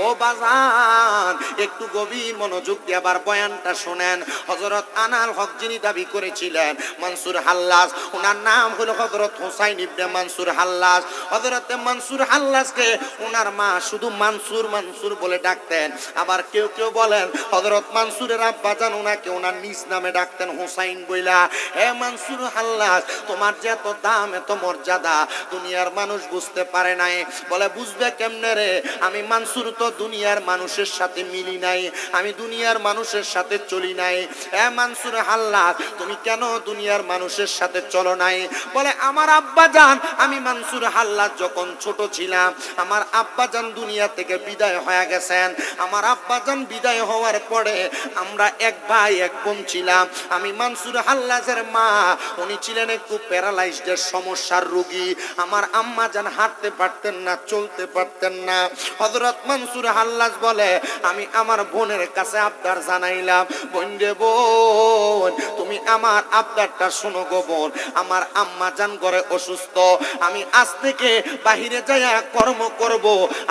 ও বাজান একটু গভীর মনোযোগ দিয়ে আবার বয়ানটা শুনেন। হযরত আনাল হক যিনি দাবি করেছিলেন মনসুর হাল্লাজ, ওনার নাম হলো হযরত হুসাইন ইবনে মনসুর হাল্লাজ। হযরত মনসুর হাল্লাজকে ওনার মা শুধু মনসুর মনসুর বলে ডাকতেন। আবার কেউ কেউ বলেন হযরত মনসুরের আব্বাজান ওনাকে ওনার নিজ নামে ডাকতেন হুসাইন বইলা। হে মনসুর হাল্লাজ, তোমার যে এত দাম এত মর্যাদা দুনিয়ার মানুষ বুঝতে পারে নাই। বলে বুঝবে কেমনে রে, আমি মনসুর তো দুনিয়ার মানুষের সাথে মিলি নাই, আমি দুনিয়ার মানুষের সাথে চলি নাই। হে মনসুর হাল্লাজ, তুমি কেন দুনিয়ার মানুষের সাথে চলো নাই? বলে আমার আব্বাজান, আমি মনসুর হাল্লাজ যখন ছোট ছিলাম আমার আব্বাজান দুনিয়া থেকে বিদায় হয়ে গেছেন। আমার আব্বাজান বিদায় হওয়ার পরে আমরা এক ভাই এক বোন ছিলাম। আমি মনসুর হাল্লাজের মা, উনি ছিলেন একটু প্যারালাইজডের সমস্যার রোগী। আমার আম্মা জান হাঁটতে পারতেন না, চলতে পারতেন না। হযরত মনসুর হাল্লাজ বলে আমি আমার বোনের কাছে আবদার জানাইলাম, বোন রে বোন, তুমি আমার আবদারটা শোনো গো বোন, আমার আম্মা জান ঘরে অসুস্থ, আমি আজ থেকে বাহিরে যাইয়া কর্ম করব,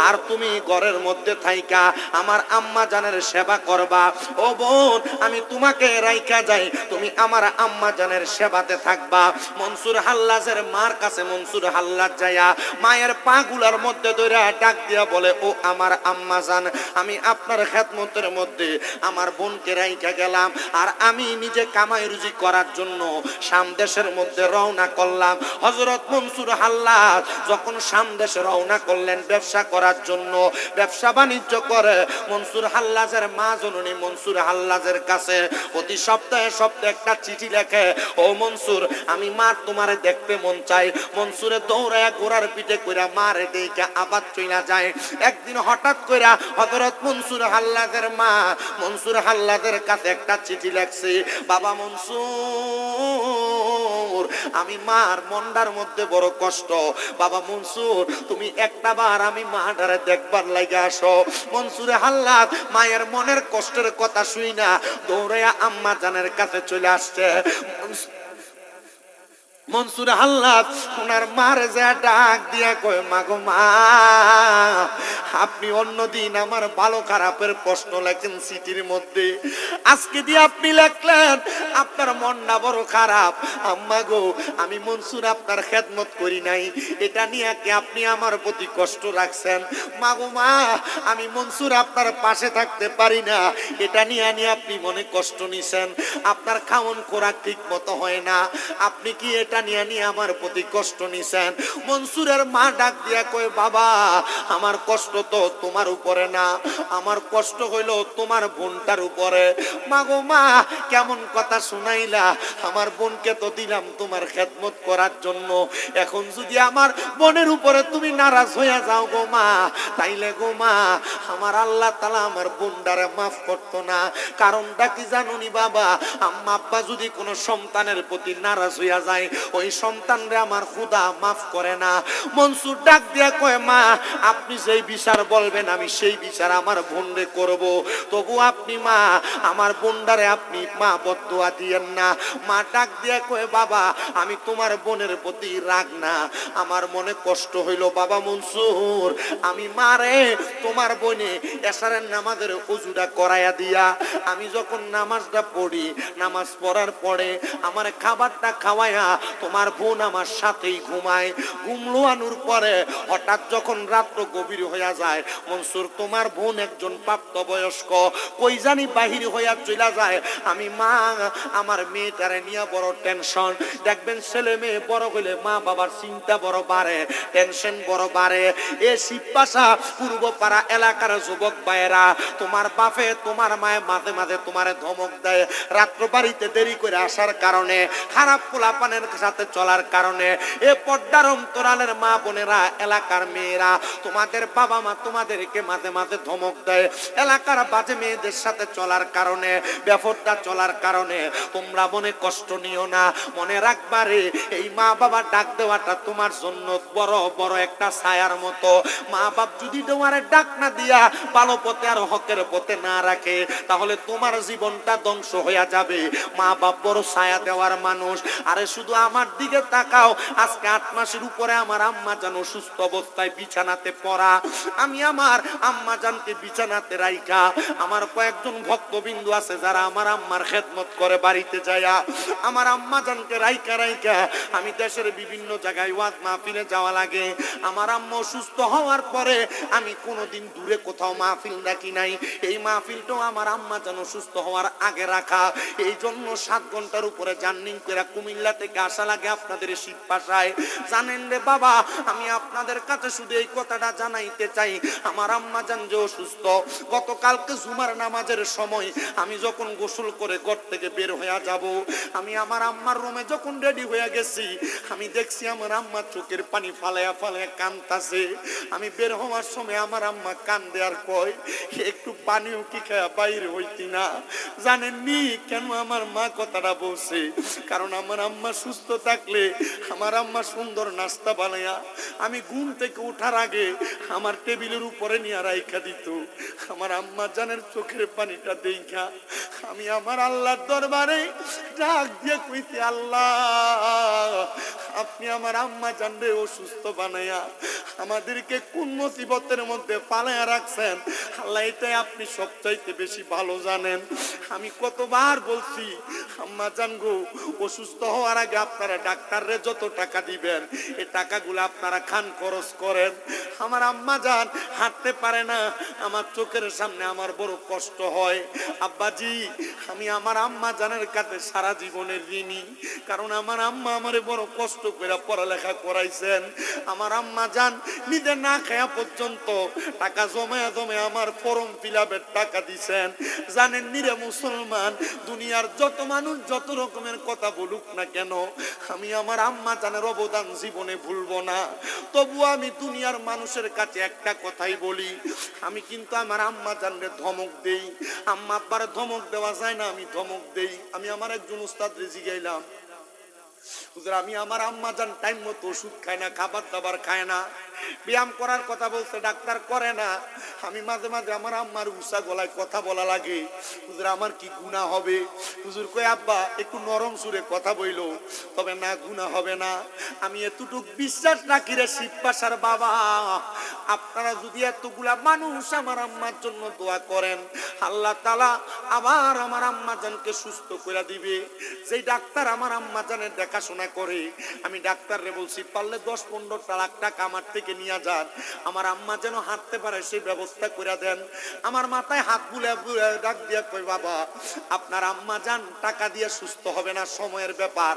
আর তুমি ঘরের মধ্যে থাইকা আমার আম্মা জানের সেবা করবা। ও বোন, আমি তোমাকে রাইখা যাই, তুমি আমার আম্মা জানের সেবাতে থাকবা। মনসুর হাল্লাজের মার কাছে মনসুর হাল্লাজ যাইয়া মায়ের পা গুলার মধ্যে ধরে ডাক দিয়া বলে, ও আমার আম্মা জান, আমি আপনার খেদমতের মধ্যে আমার বোনকে রাইখা গেলাম, আর আমি নিজে কামাই রুজি করার জন্য শাম দেশের মধ্যে রওনা করলাম। হযরত মনসুর হাল্লাজ যখন শাম দেশে রওনা করলেন ব্যবসা করার জন্য, ব্যবসা বাণিজ্য করে মনসুর হাল্লাজের মা জননী মনসুর হাল্লাজের কাছে প্রতি সপ্তাহে সপ্তাহে একটা চিঠি লেখে, ও মনসুর, আমি মার তোমারে দেখতে মন চাই। মনসুরে দৌড়ায়া ঘোড়ার পিঠে কইরা মারে দেখে আবার চইলা যায়। একদিন হঠাৎ কইরা হযরত মনসুর হাল্লাজের মা মনসুর হাল্লাজের কাছে একটা চিঠি লেখছে, বাবা মনসুর, আমি মার মন্ডার মধ্যে বড় কষ্ট, বাবা মনসুর তুমি একটা বার আমি মাটারে দেখবার লাগে আসো। মনসুরে হাল্লাজ মায়ের মনের কষ্টের কথা শুই না দৌড়াইয়া আম্মা জানের কাছে চলে আসছে। মনসুর হাল্লাজ ওনার মারে যা ডাক দিয়া কয়, মাগো মা, আপনি অন্যদিন আমার ভালো খারাপের প্রশ্ন লেখেন চিঠির মধ্যে, আজকে দিয়ে আপনি লেখলেন আপনার মনটা বড় খারাপ। আম্মা গো, আমি মনসুর আপনার খেদমত করি নাই, এটা নিয়ে কি আপনি আমার প্রতি কষ্ট রাখছেন? মাগো মা, আমি মনসুর আপনার পাশে থাকতে পারি না, এটা নিয়ে আপনি মনে কষ্ট নিছেন। আপনার খাওন খোরাক ঠিক মতো হয় না, আপনি কি এটা নিয়ে আমার প্রতি কষ্ট নিছেন? মনসুরের মা ডাক দিয়া কয়, বাবা, আমার কষ্ট তো তোমার উপরে না, আমার কষ্ট হইল তোমার বোনটার উপরে। মাগো মা, কেমন কথা শুনাইলা, আমার বোনকে তো দিলাম তোমার খেদমত করার জন্য, এখন যদি আমার বোনের উপরে তুমি নারাজ হইয়া যাও গো মা, তাইলে গো মা আমার আল্লাহ তাআলা আমার বোনটারে মাফ করতো না। কারণটা কি জানুনি বাবা, আম্মা আব্বা যদি কোনো সন্তানের প্রতি নারাজ হইয়া যায়, ওই সন্তানরে আমার খোদা মাফ করে না। মনসুর ডাক দিয়া কয়, মা, আপনি যেই বিচার বলবেন আমি সেই বিচার আমার বোনরে করব, তবু আপনি মা আমার বোনটারে আপনি মা বদদুয়া দিয়েন না। মা ডাক দিয়া কয়, বাবা, আমি তোমার বোনের প্রতি রাগ না, আমার মনে কষ্ট হইল বাবা মনসুর, আমি মারে তোমার বোনে এশারের নামাজের ওযুটা করাইয়া দিয়া আমি যখন নামাজটা পড়ি, নামাজ পড়ার পরে আমার খাবারটা খাওয়াইয়া তোমার বোন আমার সাথেই ঘুমায়। ঘুমলোয়ানোর পরে হঠাৎ যখন রাত্র গভীর হইয়া যায়, মনসুর তোমার বোন একজন প্রাপ্তবয়স্ক, কই জানি বাহির হইয়া চলে যায়। আমি মা আমার মেয়েটারে নিয়ে বড় টেনশন। দেখবেন ছেলে মেয়ে বড় হইলে মা বাবার চিন্তা বড় বাড়ে, টেনশন বড় বাড়ে। এ শিবপাশা পূর্বপাড়া এলাকার যুবক ভাইয়েরা, তোমার বাপে তোমার মায়ে মাঝে মাঝে তোমারে ধমক দেয়, রাত্র বাড়িতে দেরি করে আসার কারণে, খারাপ পোলাপানের সাথে চলার কারণে। এ পর্দার অন্তরালের মা বোনেরা, এলাকার মেয়েরা, তোমাদের বাবা মা তোমাদেরকে মাঝে মাঝে ধমক দেয়, এলাকার বাজে মেয়েদের সাথে চলার কারণে, বেফরদা চলার কারণে। তোমরা মনে কষ্ট নিও না, মনে রাখবারে এই মা বাবা ডাক দেওয়াটা তোমার জন্য বড় বড় একটা ছায়ার মতো। মা বাপ যদি তোমার ডাক না দিয়া ভালো পথে আর হকের পথে না রাখে, তাহলে তোমার জীবনটা ধ্বংস হইয়া যাবে। মা বাপ বড় ছায়া দেওয়ার মানুষ। আরে শুধু আমার দিকে তাকাও, আজকে 8 মাসের উপরে আমার আম্মা জান অসুস্থ অবস্থায় বিছানাতে পড়া, আমি আমার আম্মা জানকে বিছানাতে রাইখা, আমার কয়েকজন ভক্তবিন্দু আছে যারা আমার আম্মার খেদমত করে বাড়িতে যায়া, আমার আম্মা জানকে রাইখা রাইখা আমি দেশের বিভিন্ন জায়গায় ওয়াজ মাহফিলে যাওয়া লাগে। আমার আম্মা অসুস্থ হওয়ার পরে আমি কোনোদিন দূরে কোথাও মাহফিল রাখি নাই। এই মাহফিলটাও আমার আম্মা যেন সুস্থ হওয়ার আগে রাখা। এই জন্য 7 ঘন্টার উপরে জার্নি করে কুমিল্লা থেকে আসা লাগে আপনাদের শিবপাশায়। জানেন রে বাবা, আমি আপনাদের কাছে শুধু এই কথাটা জানাইতে চাই, আমার আম্মা জান যে অসুস্থ, গতকালকে জুমার নামাজের সময় আমি যখন গোসল করে ঘর থেকে বের হয়ে যাব, আমি আমার আম্মার রুমে যখন রেডি হয়ে গেছি, আমি দেখছি আমার আম্মা চোখের পানি ফালায়া ফালায়া কাঁদতাছে। আমি বের হওয়ার সময় আমার আম্মা কান্দে আর কয়, একটু পানিও কি খায়া বাইরে হইতি না? জানেননি কেন আমার মা কথাটা বলছে? কারণ আমার আম্মা সুস্থ থাকলে আমার আম্মা সুন্দর নাস্তা বানায়া আমি ঘুম থেকে ওঠার আগে আমার টেবিলের উপরে নিয়ে রাইখা দিত। আমার আম্মা জানের চোখের পানিটা দেখা আমি আমার আল্লাহর দরবারে ডাক দিয়ে কইছি, আল্লাহ আপনি আমার আম্মা জানরে অসুস্থ বানায়া আমাদেরকে কোন মুসিবতের মধ্যে পালায়া রাখছেন, আল্লাহ এটাই আপনি সবচাইতে বেশি ভালো জানেন। আমি কতবার বলছি, আম্মা জান গো, অসুস্থ হওয়ার আগে আপনারা ডাক্তাররে যত টাকা দিবেন এই টাকাগুলো আপনারা খান, খরচ করেন। আমার আম্মা জান হাঁটতে পারে না, আমার চোখের সামনে আমার বড় কষ্ট হয়। আব্বাজি, আমি আমার আম্মা জানের কাছে সারা জীবনের ঋণী, কারণ আমার আম্মা আমারে বড় কষ্ট করে পড়ালেখা করাইছেন। আমার আম্মা জান নিজে না খায়া পর্যন্ত টাকা জমায়া জমায়া আমার ফর্ম ফিলাপের টাকা দিছেন। জানেন নিরে মুসলমান, দুনিয়ার যত মানুষ যত রকমের কথা বলুক না কেন, আমি আমার আম্মা জানের অবদান জীবনে ভুলবো না। তবু আমি দুনিয়ার মানুষের কাছে একটা কথাই বলি, আমি কিন্তু আমার আম্মা জানরে ধমক দেই। আম্মা আব্বার ধমক দেওয়া যায় না, আমি ধমক দেই। আমি আমার একজন উস্তাদ রেজি গাইলাম, আমি আমার আম্মা জান টাইম মতো ওষুধ খায় না, খাবার দাবার খায় না, ব্যায়াম করার কথা বলছে ডাক্তার করে না। আমি মাঝে মাঝে আমার আম্মার উষা গলায় কথা বলা লাগে, হুজুর আমার কি গুনাহ হবে? হুজুর কই আব্বা একটু নরম সুরে কথা বইলো, তবে না গুনাহ হবে না। আমি এতটুক বিশ্বাস রাখি রে শিবপাশার বাবা, আপনারা যদি এতগুলা মানুষ আমার আম্মার জন্য দোয়া করেন, আল্লাহ তাআলা আবার আমার আম্মা জানকে সুস্থ করে দিবে। যেই ডাক্তার আমার আম্মা জানের দেখাশোনা করে, আমি ডাক্তাররে বলছি পারলে 10-15 লাখ টাকা আমার থেকে নিয়ে যান, আমার আম্মা যেন হাঁটতে পারে সেই ব্যবস্থা করে দেন। আমার মাথায় হাত বুলে ডাক দিয়া কই, বাবা আপনার আম্মা জান টাকা দিয়ে সুস্থ হবে না, সময়ের ব্যাপার।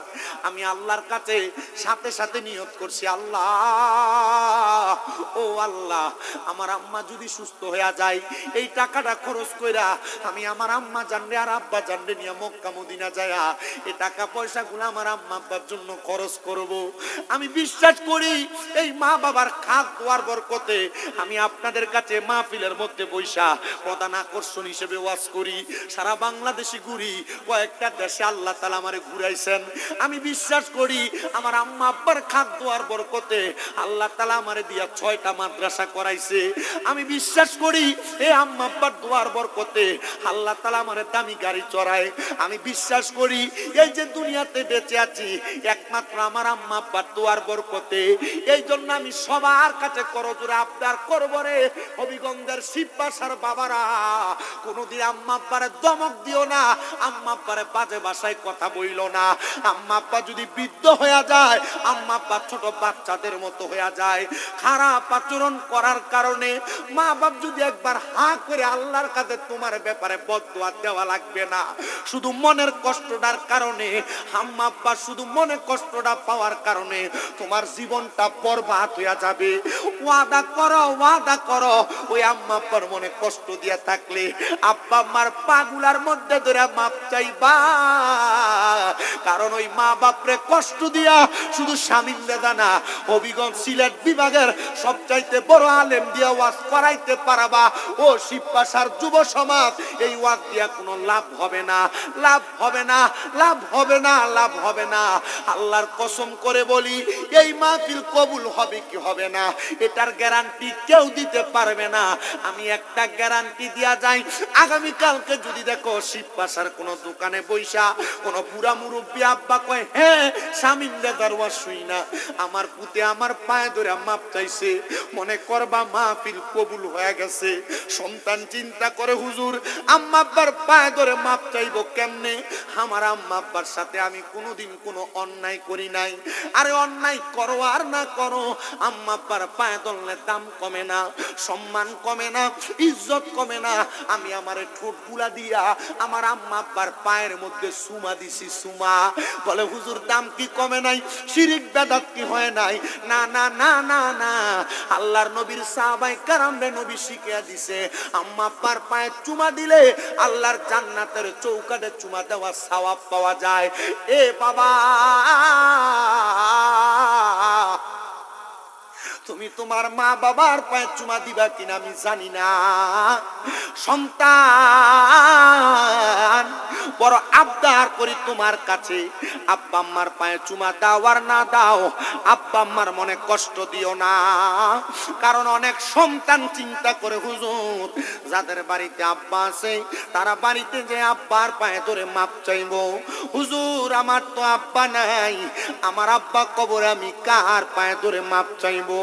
আমি আল্লাহর কাছে সাথে সাথে নিয়ত করছি, আল্লাহ ও আল্লাহ, আমার আম্মা যদি সুস্থ হয়ে যায়, এই টাকাটা খরচ কইরা আমি আমার আম্মা জানরে আর আব্বা জানরে নিয়ে মক্কা মদিনা যায়া এই টাকা পয়সাগুলো আমার আম্মা আব্বার জন্য খরচ করব। আমি বিশ্বাস করি এই মা বাবার খাত দোয়ার বরকতে আমি আপনাদের কাছে মাহফিলের মধ্যে বৈশা প্রধান আকর্ষণ হিসেবে ওয়াজ করি, সারা বাংলাদেশে ঘুরি, কয়েকটা দেশে আল্লাহ তাআলা আমারে ঘুরাইছেন। আমি বিশ্বাস করি আমার আম্মা আব্বার খাত দোয়ার বরকতে আল্লাহ তাআলা আমারে দিয়া 6টা মাদ্রাসা করাইছে। আমি বিশ্বাস করি এই আম্মা আব্বার দোয়ার বরকতে আল্লাহ তাআলা আমারে দামি গাড়ি চড়ায়। আমি বিশ্বাস করি এই যে দুনিয়াতে বেঁচে আছি একমাত্র আমার আম্মা আব্বার দোয়ার বরকতে। এই জন্য আমি সবার কাছে করজোরে আবদার করব রে হবিগঞ্জের শিবপাশার বাবারা, কোনদিন আম্মা আব্বারে ধমক দিও না, আম্মা আব্বারে বাজে ভাষায় কথা বইলো না। আম্মা আব্বা যদি বৃদ্ধ হয়ে যায়, আম্মা আব্বা ছোট বাচ্চাদের মতো হয়ে যায়, খারাপ আচরণ করার কারণে মা বাপ যদি একবার হা করে আল্লাহর কাছে তোমার ব্যাপারে বদদোয়া দেওয়া লাগবে না। শুধু মনের কষ্টটার কারণে, আম্মা আব্বা শুধু মনে কষ্টটা পাওয়ার কারণে তোমার জীবনটা বরবাদ হয়ে যাবে। ওয়াদা করো, ওয়াদা করো, ওই আম্মা আব্বার মনে কষ্ট দিয়া থাকলে আব্বা আম্মার পাগুলার মধ্যে ধরে মাপ চাইবা। কারণ ওই মা বাপরে কষ্ট দিয়া শুধু স্বামীন দেদা না, হবিগঞ্জ সিলেট বিভাগের সবচাইতে বড় আলেম দিয়া ওয়াজ করাইতে পারবা। ও শিবপাশার যুব সমাজ, এই ওয়াজ দিয়া কোনো লাভ হবে না, লাভ হবে না, লাভ হবে না, লাভ হবে না। আল্লাহর কসম করে বলি এই মাহফিল কবুল হবে কি হবে হবে না, এটার গ্যারান্টি কেউ দিতে পারবে না। আমি একটা গ্যারান্টি দিয়া যাই, আগামী কালকে যদি দেখো শিবপাশার কোন দোকানে বইসা কোন বুড়া মুরব্বী আব্বা কয়, হ্যাঁ স্বামীন্দা দরওয়াজ শুই না, আমার পুতে আমার পায়ে ধরে মাপ চাইছে, মনে করবা মাহফিল কবুল হয়ে গেছে। সন্তান চিন্তা করে, হুজুর আম্মা আব্বার পায়ে ধরে মাপ চাইবো কেমনে? আমার আম্মা আব্বার সাথে আমি কোনোদিন কোনো অন্যায় করি নাই। আরে অন্যায় করো আর না করো, আম্মা আব্বার পায়ে ধরলে দাম কমে না, সম্মান কমে না, ইজ্জত কমে না। আমি আমার ঠোঁট গুলা দিয়া আমার আম্মা আব্বার পায়ের মধ্যে সুমা দিছি, সুমা। বলে হুজুর দাম কি কমে নাই? শিরিক বেদাত কি হয় নাই? না না না না না, আল্লাহর নবীর সাহাবায়ে কেরামরে নবী শিখিয়ে দিছে, আম্মা আব্বার পায়ে চুমা দিলে আল্লাহর জান্নাতের চৌকাঠে চুমা দেওয়া সওয়াব পাওয়া যায়। এ বাবা, তুমি তোমার মা বাবার পায়ে চুমা দিবা কিনা আমি জানি না। সন্তান বড় আবদার করি তোমার কাছে, আব্বা আম্মার পায়ে চুমা দাও আর না দাও, আব্বা আম্মার মনে কষ্ট দিও না। কারণ অনেক সন্তান চিন্তা করে, হুজুর যাদের বাড়িতে আব্বা আছে তারা বাড়িতে যে আব্বার পায়ে ধরে মাপ চাইবো। হুজুর আমার তো আব্বা নাই, আমার আব্বা কবরে, আমি কার পায়ে ধরে মাপ চাইবো?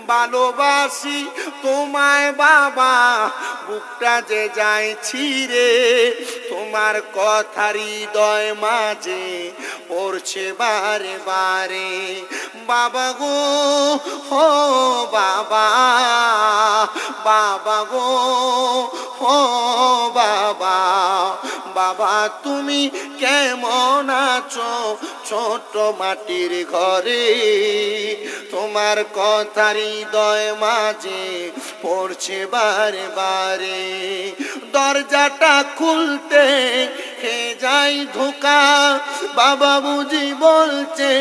ভালোবাসি তোমায় বাবা, বুকটা যে যায় ছিঁড়ে, তোমার কথা হৃদয় মাঝে পড়ছে বারে বারে। বাবা গো, হো বাবা, বাবা গো, হো বাবা, বাবা তুমি কেমন আছো ছোট মাটির ঘরে? তোমার কথা হৃদয় মাঝে পড়ছে বারে বারে। দরজাটা খুলতে খেয়ে যাই ধোকা, বাবা বুঝি বলছে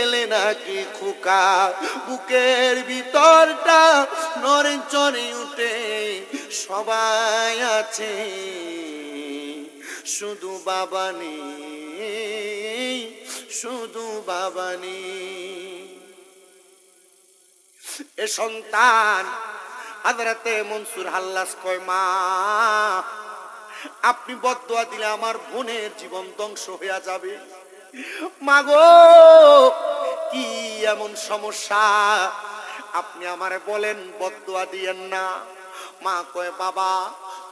এলে নাকি খোকা। বুকের ভিতরটা নড়ে চড়ে উঠে, সবাই আছে শুধু বাবা নেই, শুধু বাবা নেই। এ সন্তান হযরতে মনসুর হাল্লাস কয়, মা আপনি বদদুয়া দিলে আমার বোনের জীবন ধ্বংস হয়ে যাবে। মাগো কি এমন সমস্যা, আপনি আমারে বলেন, বদদুয়া দিয়েন না। মা কয়, বাবা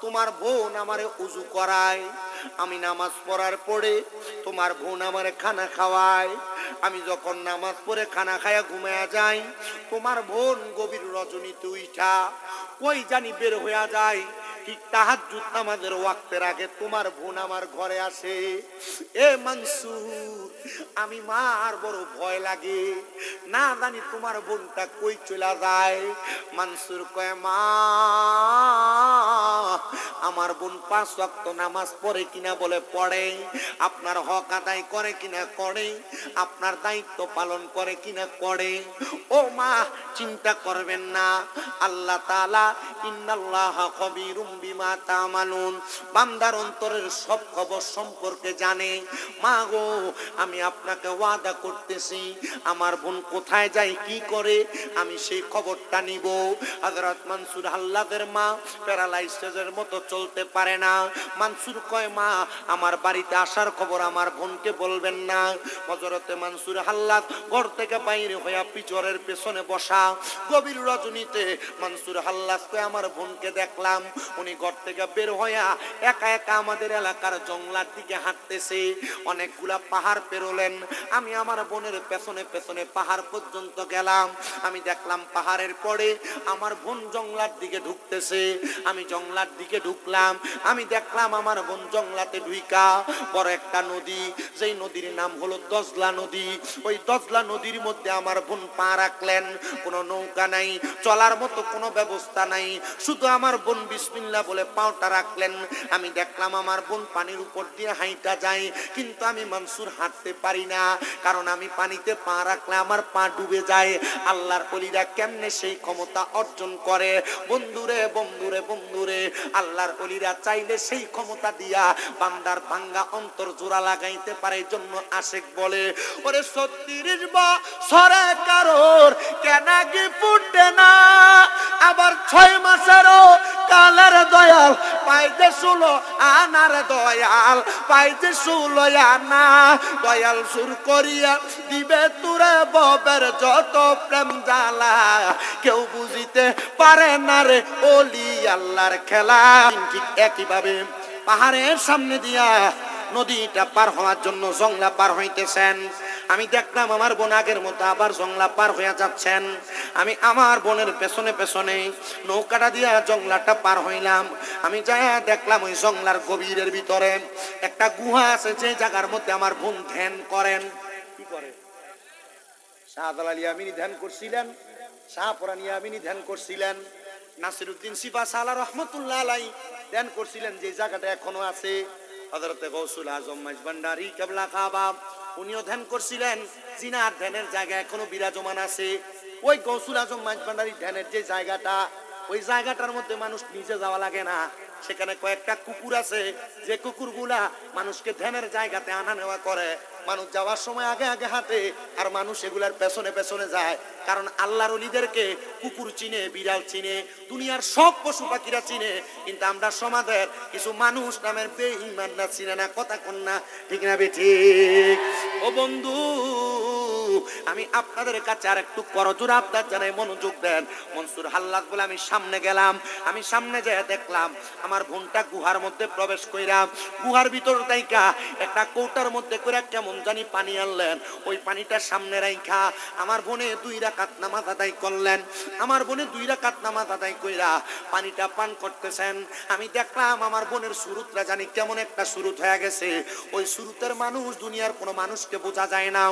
তোমার বোন আমারে উজু করায়, আমি নামাজ পড়ার পরে তোমার বোন আমারে খানা খাওয়ায়। আমি যখন নামাজ পড়ে খানা খায়া ঘুমায়া যাই, তোমার বোন গভীর রজনীতে উঠা কই জানি বের হইয়া যায়। ঠিক তাহাজ্জুদ নামাজের ওয়াক্তের আগে তোমার বোন আমার ঘরে আসে। এ মনসুর, আমি মার বড় ভয় লাগে, না জানি তোমার বোনটা কই চলে যায়। মনসুর কয়, মা আমার বোন 5 ওয়াক্ত নামাজ পড়ে কিনা বলে পড়ে, আপনার হক আদায় করে কিনা করে, আপনার দায়িত্ব পালন করে কিনা করে। ও মা চিন্তা করবেন না, আল্লাহ তাআলা ইন্নাল্লাহা খবীরুম বিমা তা'মালুন, বান্দার অন্তরের সব খবর সম্পর্কে জানে। মা গো আমি আপনাকে ওয়াদা করতেছি, আমার বোন কোথায় যায় কি করে আমি সেই খবরটা নিব। হযরত মনসুর হাল্লাদের মা প্যারালাইসিসের মতো চলতে পারে না। মনসুর কয়, মা আমার বাড়িতে আসার খবর আমার বোনকে বলবেন না। হযরতে মনসুর হাল্লাদ ঘর থেকে বাইরে হইয়া পিছরের পেছনে বসা। গভীর রজনীতে মনসুর হাল্লাদকে আমার বোনকে দেখলাম, উনি ঘর থেকে বের হইয়া একা একা আমাদের এলাকার জঙ্গলার দিকে হাঁটতেছে। অনেকগুলা পাহাড় পেরোলেন, আমি আমার বোনের পেছনে পেছনে পাহাড় পর্যন্ত গেলাম। আমি দেখলাম পাহাড়ের পরে আমার বোন জঙ্গলার দিকে ঢুকতেছে। আমি জঙ্গলার দিকে ঢুকলাম, আমি দেখলাম আমার বোন জঙ্গলাতে ঢুইকা বড় একটা নদী, যেই নদীর নাম হলো দজলা নদী। ওই দজলা নদীর মধ্যে আমার বোন পা রাখলেন। কোনো নৌকা নাই, চলার মতো কোনো ব্যবস্থা নাই, শুধু আমার বোন বিসমিল্লাহ বলে পাওটা রাখলেন। আমি দেখলাম আমার বোন পানির উপর দিয়ে হাইটা যায়, কিন্তু আমি মনসুর হাঁটতে পারি না, কারণ আমি পানিতে পা রাখলে আমার পা ডুবে যায়। আল্লাহর ওলিরা কেমনে সেই ক্ষমতা অর্জন করে? বন্ধুরে বন্ধুরে বন্ধুরে, আল্লাহর আল্লাহর ওলিরা চাইলে সেই ক্ষমতা দিয়া বান্দার ভাঙ্গা অন্তর জোড়া লাগাইতে পারে। এই জন্য আশিক বলে, ওরে 36 বছরে কারোর কেনাকি ফুটে না, আবার 6 মাসেরও কালের দয়াল পাইতে 16 আনার দয়াল পাইতে 16 আনা। দয়াল সুর করিয়া দিবে তুরে ববের যত প্রেম জ্বালা, কেউ বুঝিতে পারে না রে ওলি আল্লাহর খেলা। ঠিক একইভাবে পাহাড়ের সামনে দিয়া নদীটা পার হওয়ার জন্য জংলা পার হইতেছেন। আমি দেখলাম আমার বোন আগের মতো আবার জংলা পার হয়ে যাচ্ছেন। আমি আমার বোনের পেছনে পেছনে নৌকাটা দিয়া জংলাটা পার হইলাম। আমি যাই দেখলাম ওই জংলার গভীরের ভিতরে একটা গুহা আছে, যে জায়গার মধ্যে আমার বোন ধ্যান করেন। কি করে? শাহজালাল ইয়ামিনী ধ্যান করছিলেন, শাহপুরান ইয়ামিনী ধ্যান করছিলেন, নাসিরউদ্দিন সিফা সালা রহমতুল্লাহ আলাই ধ্যান করছিলেন। যে জায়গাটা এখনো আছে, হযরতে গৌসুল আজম মাইজভান্ডারী কেবলা কাবা উনিও ধ্যান করছিলেন। জিনার ধ্যানের জায়গা এখনো বিরাজমান আছে। ওই গৌসুল আজম মাইজভান্ডারী ধ্যানের যে জায়গাটা, ওই জায়গাটার মধ্যে মানুষ নিজে যাওয়া লাগে না। সেখানে কয়েকটা কুকুর আছে, যে কুকুরগুলা মানুষকে ধ্যানের জায়গাতে আনা নেওয়া করে। মানুষ যাওয়ার সময় আগে আগে হাঁটে, আর মানুষ এগুলার পেছনে পেছনে যায়। কারণ আল্লাহর ওলিদেরকে কুকুর চিনে, বিড়াল চিনে, দুনিয়ার সব পশু পাখিরা চিনে, কিন্তু আমরা সমাজের কিছু মানুষ নামের বেঈমানরা চিনে না। কথা কোন না, ঠিক না বেঠিক? ও বন্ধু, আমি আপনাদের কাছে আর একটু করজোড়ে আবদার জানাই, মনোযোগ দেন। মনসুর হাল্লাদ বলে আমি সামনে গেলাম। আমি সামনে যেয়ে দেখলাম আমার বোনটা গুহার মধ্যে প্রবেশ কইরা, গুহার ভিতর তাইকা একটা কৌটার মধ্যে করে কেমন জানি পানি আনলেন। ওই পানিটা সামনে রাইখা আমার বোনে 2 রাকাত নামাজ আদায় করলেন। আমার বোনে 2 রাকাত নামাজ আদায় কইরা পানিটা পান করতেছেন। আমি দেখলাম আমার বোনের সুরুতরা জানি কেমন একটা সুরুত হয়ে গেছে। ওই সুরুতের মানুষ দুনিয়ার কোনো মানুষকে বোঝা যায় না।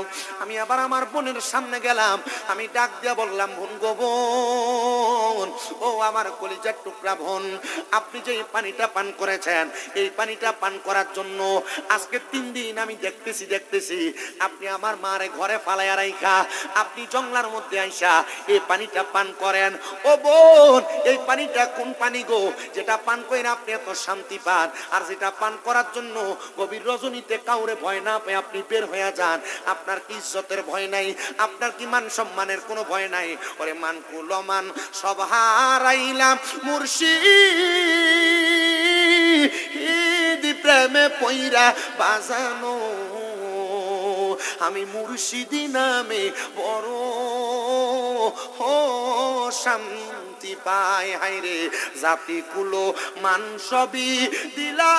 আমি আবার আমার বোনের সামনে গেলাম। আমি ডাক দিয়া বললাম, বোন গো বোন, ও আমার কলিজার টুকরা বোন, আপনি যে এই পানিটা পান করেছেন, এই পানিটা পান করার জন্য আজকে 3 দিন আমি দেখতেছি আপনি আমার মারে ঘরে ফালাইয়া রাইখা আপনি জংলার মধ্যে আইসা এই পানিটা পান করেন। ও বোন, এই পানিটা কোন পানি গো, যেটা পান করেন আপনি এত শান্তি পান, আর যেটা পান করার জন্য গভীর রজনীতে কাউরে ভয় না পেয়ে আপনি বের হয়ে যান? আপনার কি ইজ্জতের ভয় নাই? আপনার কি মান সম্মানের কোনো ভয় নাই? ওরে মান কুলমান সব হারাইলাম মুর্শিদ প্রেমে পইরা বাজানো, আমি মুর্শিদি নামে বড় শান্তি পাই। হায়রে জাতি কুলো মান সবই দিলাম,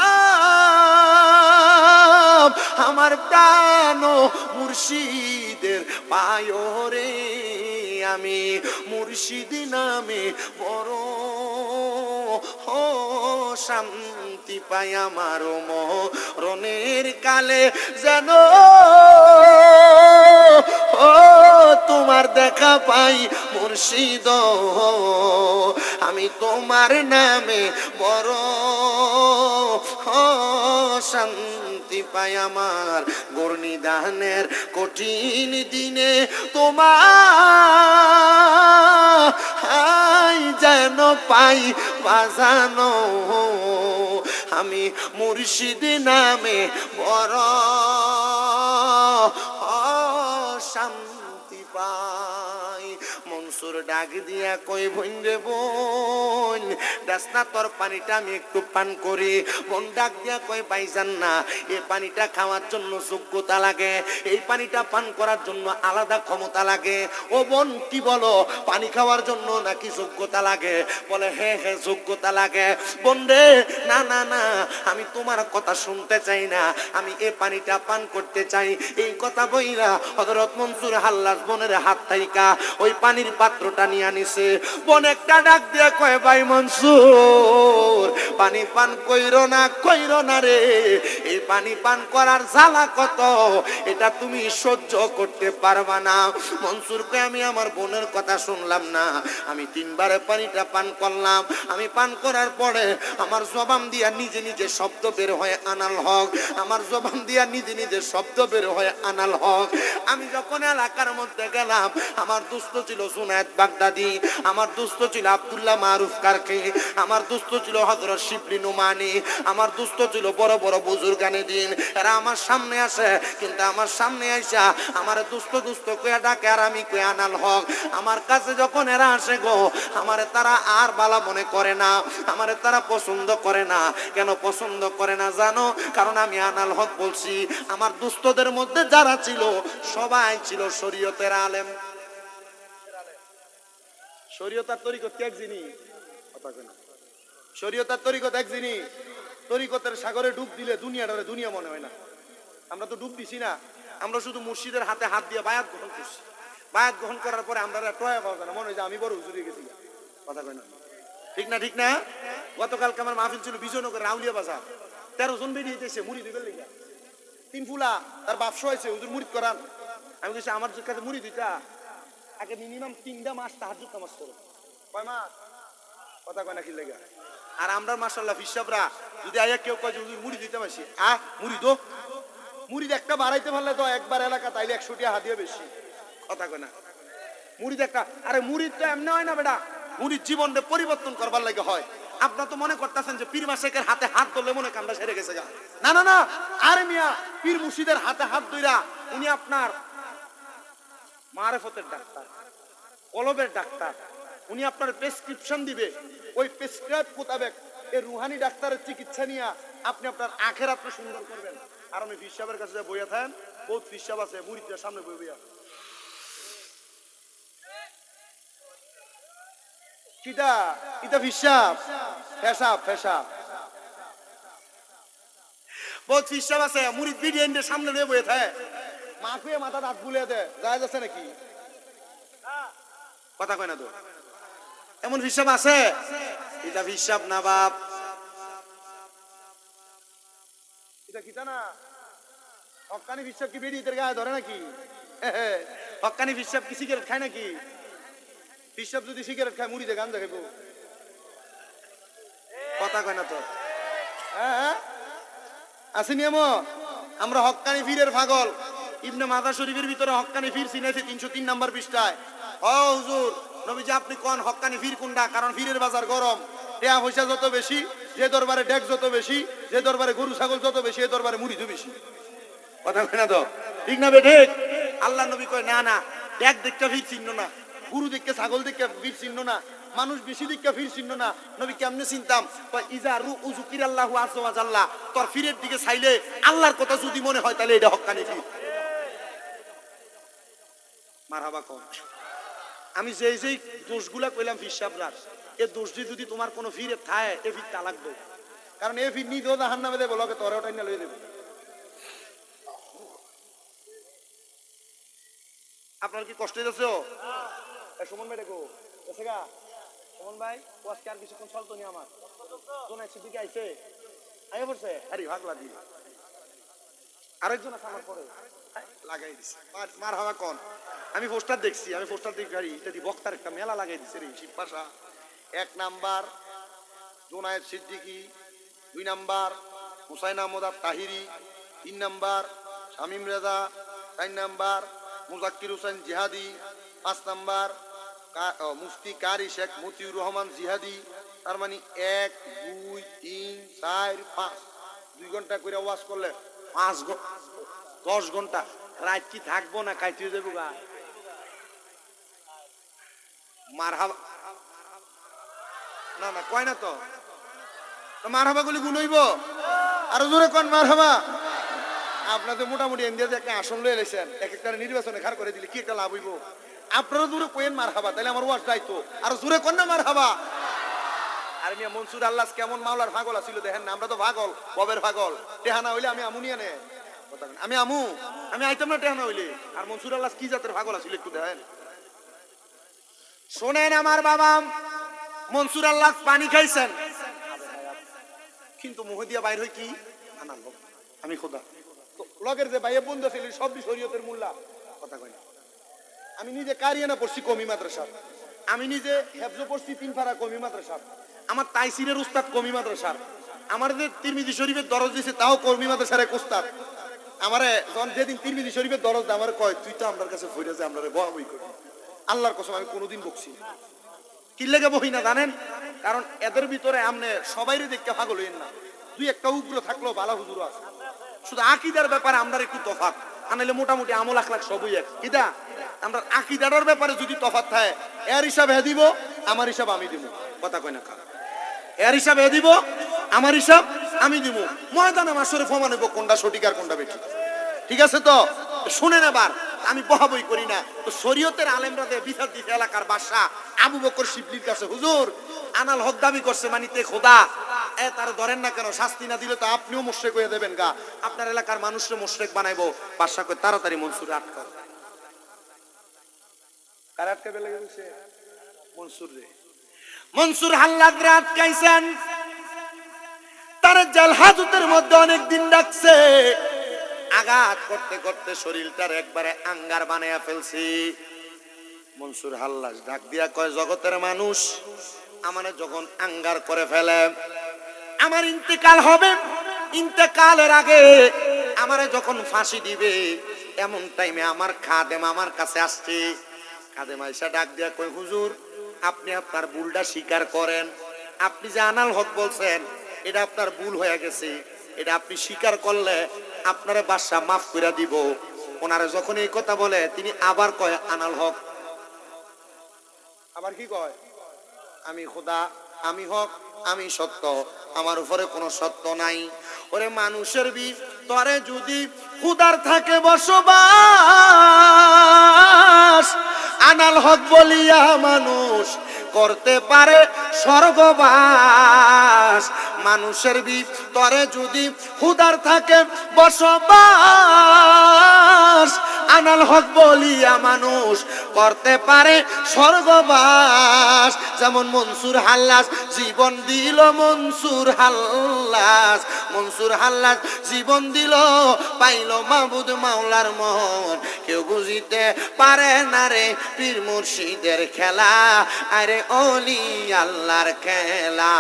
আমার প্রাণ মুর্শিদের পায় রে, আমি মুর্শিদি নামে বড় শান্তি পাই। আমার মরণের কালে যেন ও তোমার দেখা পাই মুর্শিদ, আমি তোমার নামে বড় শান্তি পাই। আমার গর্নিদানের কঠিন দিনে তোমার যেন পাই বাজানো, আমি মুর্শিদ নামে বড় শান্তি পাই। মনসুর ডাক দিয়া কই, বোন রে বোন, দাস না তোর পানিটা আমি একটু পান করি। বোন ডাক দিয়া কই, পাইজান না, এই পানিটা খাওয়ার জন্য যোগ্যতা লাগে, এই পানিটা পান করার জন্য আলাদা ক্ষমতা লাগে। ও বোন কি বলো, পানি খাওয়ার জন্য নাকি যোগ্যতা লাগে? বলে হ্যাঁ হ্যাঁ যোগ্যতা লাগে। বোন রে, না না না, আমি তোমার কথা শুনতে চাই না, আমি এই পানিটা পান করতে চাই। এই কথা বইরা হযরত মনসুর হাল্লাদ বোনের হাত থাইকা ওই পানির পাত্রটা নিয়ে আনিছে। বোন একটা ডাক দিয়া কয়, ভাই মনসুর, পানি পান কইরো না রে, এই পানি পান করার জ্বালা কত, এটা তুমি সহ্য করতে পারবা না। মনসুর কয়, আমি আমার বোনের কথা শুনলাম না, আমি 3 বারে পানিটা পান করলাম। আমি পান করার পরে আমার জবান দিয়া নিজে নিজে শব্দ বের হয় আনাল হক, আমার জবান দিয়া নিজে নিজে শব্দ বের হয় আনাল হক। আমি যখন এলাকার মধ্যে গেলাম, আমার দুস্থ ছিল জুনায়েদ বাগদাদি, আমার দুস্থ ছিল আব্দুল্লাহ মারুফ কারকি, আমার দুস্থ ছিল হযরত শিবলি নুমানি, আমার দুস্থ ছিল বড় বড় বুজুর্গানে দিন, এরা আমার সামনে আসে, কিন্তু আমার সামনে আইসা আমার দুস্থ দুস্থ কইয়া ডাকে, আর আমি কই আনাল হক। আমার কাছে যখন এরা আসে গো, আমারে তারা আর বালা মনে করে না, আমারে তারা পছন্দ করে না। কেন পছন্দ করে না জানো? কারণ আমি আনাল হক বলছি। আমার দুস্থদের মধ্যে যারা ছিল সবাই ছিল শরীয়তের আলেম। শরীয়তার তরিকত এক জিনিস, কথা কই না, শরীয়তার তরিকত এক জিনিস। তরিকতের সাগরে ডুব দিলে দুনিয়াটারে দুনিয়া মনে হয় না। আমরা তো ডুব দিছি না, আমরা শুধু মুর্শিদের হাতে হাত দিয়ে বায়াত গ্রহণ করছি। বায়াত গ্রহণ করার পরে আমরা টয়া পাওয়া যায় না, মনে হয় যে আমি বড় হুজুর হয়ে গেছি। কথা কই না, ঠিক না? ঠিক না? গতকালকে আমার মাহফিল ছিল বিজয়নগর রাউলিয়া বাজার, 13 জন বেরিয়ে যেতেছে মুড়ি দিবেন লেগে। 3 ফুলা তার বাপসা হয়েছে হুজুর মুড়ি করান। আমি বলছি আমার কাছে মুড়ি দিতা আগে মিনিমাম 3টা মাস তাহাজ্জুদ নামাজ পড়ো। কয় মাস? কথা কয় না কি লেগে? আর আমরা মাশাআল্লাহ ফিসাবরা যদি আয়া কেউ কয় যে হুজুর মুড়ি দিতে পারছি, মুড়ি দো, মুড়ি একটা বাড়াইতে পারলে তো একবার এলাকা তাইলে 100 টাকা হাদিয়া বেশি। কথা কয় না, মুড়ি একটা, আরে মুড়ি তো এমনি হয় না বেটা, মুড়ির জীবনটা পরিবর্তন করবার লাগে হয়। আপনারা তো মনে করতেছেন যে পীর মাসেকের হাতে হাত ধরলে মনে কামটা সেরে গেছে গা। না না না, আরে মিয়া, পীর মুর্শিদের হাতে হাত ধইরা উনি আপনার মারেফতের ডাক্তার, কলবের ডাক্তার। উনি আপনার প্রেসক্রিপশন দিবে, ওই প্রেসক্রাইব মোতাবেক এই রুহানি ডাক্তারের চিকিৎসা নিয়ে আপনি আপনার আখেরাত সুন্দর করবেন। আর আমি পীর সাহেবের কাছে বইয়া থাকেন, বহুত পীর সাহেব আছে মুরিদদের সামনে বই বইয়া কিটা ইটা হিসাব ফেসাব ফেসাব বহুত হিসাব আছে মুরিদ বিডিএনদের সামনে নিয়ে বইয়ে থাকে, মাখুয়ে মাথা দাঁত বুলিয়ে দেয়, যায় যাচ্ছে নাকি? কথা কয় না তো, এমন হিসাব আছে? এটা হিসাব না বাপ, এটা কিটা না। হক্কানি হিসাব কি বেরিয়ে গায়ে ধরে নাকি? হক্কানি হিসাব কি সিগারেট খায় নাকি? হিসাব যদি সিগারেট খায় মুড়িতে গান দেখাইব। কথা কয় না তো, হ্যাঁ আসেনি এমন। আমরা হক্কানি ফিরের পাগল। ইবনে মাজাহ শরীফের ভিতরে হক্কানি ফির চিনেছে 303 নম্বর পৃষ্ঠায়। ও হুজুর নবীজি আপনি কোন হক্কানি ফির কোনটা? কারণ ফিরের বাজার গরম, টেয়া পয়সা যত বেশি, যে দরবারে ডেক যত বেশি, যে দরবারে গরু ছাগল যত বেশি, এ দরবারে মুড়ি তো বেশি। কথা কয় না তো, ঠিক না বে ঠিক? আল্লাহ নবী কয় না না, ডেক দেখতে ফির চিহ্ন না, গুরু দেখে ছাগল দেখে ফির চিহ্ন না, মানুষ বেশি দেখে ফির চিহ্ন না। নবী কেমনে চিনতাম? ইজা রু উযুকির আল্লাহু আযজা ওয়া জাল্লা, তোর ফিরের দিকে চাইলে আল্লাহর কথা যদি মনে হয় তাহলে এটা হক্কানি ফির। মারহাবা কম। আমি যেই যেই দোষগুলা কইলাম ফির সাহেবরার, এই দোষ যদি তোমার কোনো ফিরে থাকে এ ফির তালাক দাও, কারণ এ ফির নিজেও জাহান্নামে দেব, লগে তোরে ওটাই না লইয়া দেব। আপনার কি কষ্ট হইতেছে? সুমন ভাই দেখো এসে গা, সুমন ভাই আজকে আর কিছুক্ষণ চলতো নি আমার জোনাই সিদ্দিকে আইছে, আগে পড়ছে, আরে ভাগলা দিয়ে আরেকজন আছে আমার পরে লাগাই দিছে। মার হাওয়া কোন? আমি পোস্টার দেখছি, আমি পোস্টার দেখি গাড়ি এটা দি বক্তার একটা মেলা লাগাই দিছে রে Shibpasha. 1 number Junaid Siddiqui, 2 number Hussain Ahmed Tahiri, 3 number Shamim Reza, 4 number Muzakkir Hossain Jihadi, 5 number Mufti Qari Sheikh Motiur Rahman Jihadi. তার মানে 1 2 3 4 5 2 ঘন্টা করে ওয়াজ করলে 10 ঘন্টা রাত কি থাকবো না কাইতে যাবো গা। মারহাবা না না কয় না তো, মারহাবা গুলি গুণ হইব। আরো জোরে কোন মারহাবা। আপনাদের মোটামুটি ইন্ডিয়াতে একটা আসন লয়ে এলেছেন, এক একটা নির্বাচনে খার করে দিলে কি একটা লাভ হইব? আপনারা জোরে কোয়েন মারহাবা, তাহলে আমার ওয়াজ দায়িত্ব। আরো জোরে কোন না মারহাবা। আর মিয়া মনসুর আল্লাহ কেমন মাওলার পাগল আছিল দেখেন না, আমরা তো পাগল ববের পাগল। টেহানা হইলে আমি আমুনিয়া নে, আমি আমু, আমি আইতাম না টেহানা হইলে। আর মনসুর আল্লাহ কি জাতের পাগল আছিল একটু দেখেন। শোনেন আমার বাবা, মনসুর আল্লাহ পানি খাইছেন, কিন্তু মুহ দিয়া বাইর হই কি আমি খোদা লগের যে ভাইয়া বন্ধু ছিল সব শরীয়তের মোল্লা। কথা কই না, আমি নিজে কারিয়ানা পড়ছি কমি মাদ্রাসা, আমি নিজে হেফজ পড়ছি 3 পারা কমি মাদ্রাসা, আমার তাইসিরের উস্তাদ কমি মাদ্রাসার, আমার যে তিরমিজি শরীফের দরজ দিয়েছে তাও কমি মাদ্রাসার এক উস্তাদ। আমারে যেদিন তিরমিজি শরীফের দরজ দেয় আমার কয় তুই তো আমার কাছে ফিরে যায় আমরা বই করি। আল্লাহর কসম আমি কোনোদিন বকছি, কি লেগে বহি না জানেন? কারণ এদের ভিতরে আমনে সবাইরে দেখতে পাগল হইেন না, দুই একটা উগ্র থাকলেও ভালো হুজুর আছে। শুধু আকীদার ব্যাপারে আমরা একটু তফাৎ, আনাইলে মোটামুটি আমল আখলাক সবই এক। কিদা আমরা আকীদার ব্যাপারে যদি তফাৎ থাকে, এর হিসাব হে দিব, আমার হিসাব আমি দিব। কথা কই না কারণ এর হিসাব হে দিব, আমার হিসাব আমি দিব। ময়দানে মাসরে প্রমাণ হইব কোনটা সঠিক আর কোনটা বেঠিক। ঠিক আছে? তো শুনেন এবার, আমি বহাবই করি না। তো শরীয়তের আলেমরা বিচার দিতে এলাকার বাদশা আবু বকর শিবলির কাছে, হুজুর আনাল হক দাবি করছে মানিতে খোদা, তার ধরেন না কেন, শাস্তি না দিলে তো আপনিও মুশরিক হয়ে দেবেন গা, আপনার এলাকার মানুষকে মুশরিক বানাইবো। বাদশা কই তাড়াতাড়ি মনসুর আটকাও। কার আটকাবে লাগে বলছে? মনসুর রে। মনসুর হাল্লাদ রে আটকাইছেন, তার জেল হাজতের মধ্যে অনেক দিন রাখছে। আঘাত করতে করতে শরীরটার একবারে আঙ্গার বানায়া ফেলছি। মনসুর হাল্লাজ ডাক দিয়া কয়, জগতের মানুষ আমারে যখন আঙ্গার করে ফেলে, আমার ইন্তেকাল হবে, ইন্তেকালের আগে আমারে যখন ফাঁসি দিবে, এমন টাইমে আমার খাদেম আমার কাছে আসছে। খাদেম আইসা ডাক দিয়া কয়, হুজুর আপনি আপনার ভুলটা স্বীকার করেন। আপনি যে আনাল হক বলছেন এটা আপনার ভুল হয়ে গেছে, এটা আপনি স্বীকার করলে আপনারে বাদশা মাফ করে দিব। ওনারে যখন এই কথা বলে, তিনি আবার কয় আনাল হক, আবার কি কয়? আমি খোদা, আমি হক, আমি সত্য, আমার উপরে কোনো সত্য নাই। ওরে মানুষের ভিতরে যদি খুদার থাকে বসবাস, আনাল হক বলিয়া মানুষ করতে পারে স্বর্গবাস। মানুষের ভিতরে যদি খুদার থাকে বসবাস, আনাল হক বলিয়া মানুষ করতে পারে স্বর্গবাস। যেমন মনসুর হাল্লাজ জীবন দিল, মনসুর হাল্লাজ, মনসুর হাল্লাজ জীবন দিল, পাইল মাবুদ মাওলার মন। কেউ বুঝিতে পারে না রে পীর মুর্শিদের খেলা, আরে ওলি আল্লাহর খেলা।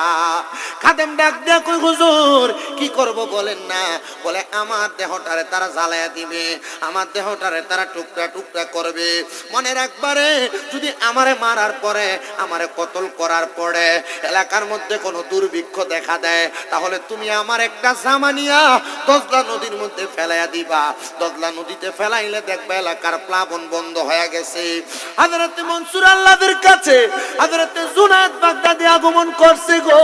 খাদেম ডাক দিয়া কই, হুজুর কি করব বলেন না? বলে আমার দেহটারে তারা জ্বালায়া দিবে, আমার দেহটারে তারা টুকরা টুকরা করবে। মনে রাখবারে, যদি আমারে মারার পরে, আমারে কতল করার পরে এলাকার মধ্যে কোনো দুর্ভিক্ষ দেখা দেয়, তাহলে তুমি আমার একটা জামা নিয়া দজলা নদীর মধ্যে ফেলাইয়া দিবা। দজলা নদীতে ফেলাইলে দেখবে এলাকার প্লাবন বন্ধ হয়ে গেছে। হযরত মনসুর আল্লাহর কাছে হযরত জুনায়েদ বাগদাদি আগমন করছে গো।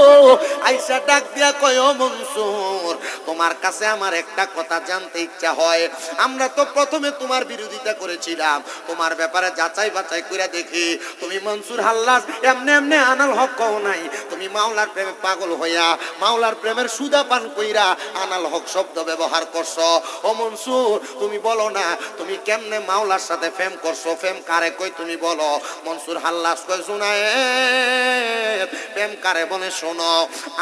আয়েশা ডাক দিয়া কয়, ও মনসুর, তোমার কাছে আমার একটা কথা জানতে ইচ্ছা হয়। আমরা তো প্রথমে তোমার বিরোধিতা করেছিলাম, তোমার ব্যাপারে যাচাই বাছাই করে দেখি তুমি মনসুর হাল্লাজ এমনি এমনি আনাল হক কও নাই, তুমি মাওলার প্রেমে পাগল হইয়া মাওলার প্রেমের সুদা পান কইরা আনাল হক শব্দ ব্যবহার করছো। ও মনসুর, তুমি বলো না তুমি কেমনে মাওলার সাথে প্রেম করছো, প্রেম কারে কই তুমি বলো। মনসুর হাল্লাজ কই, জুনায়েদ প্রেম কারে বলে শোনো।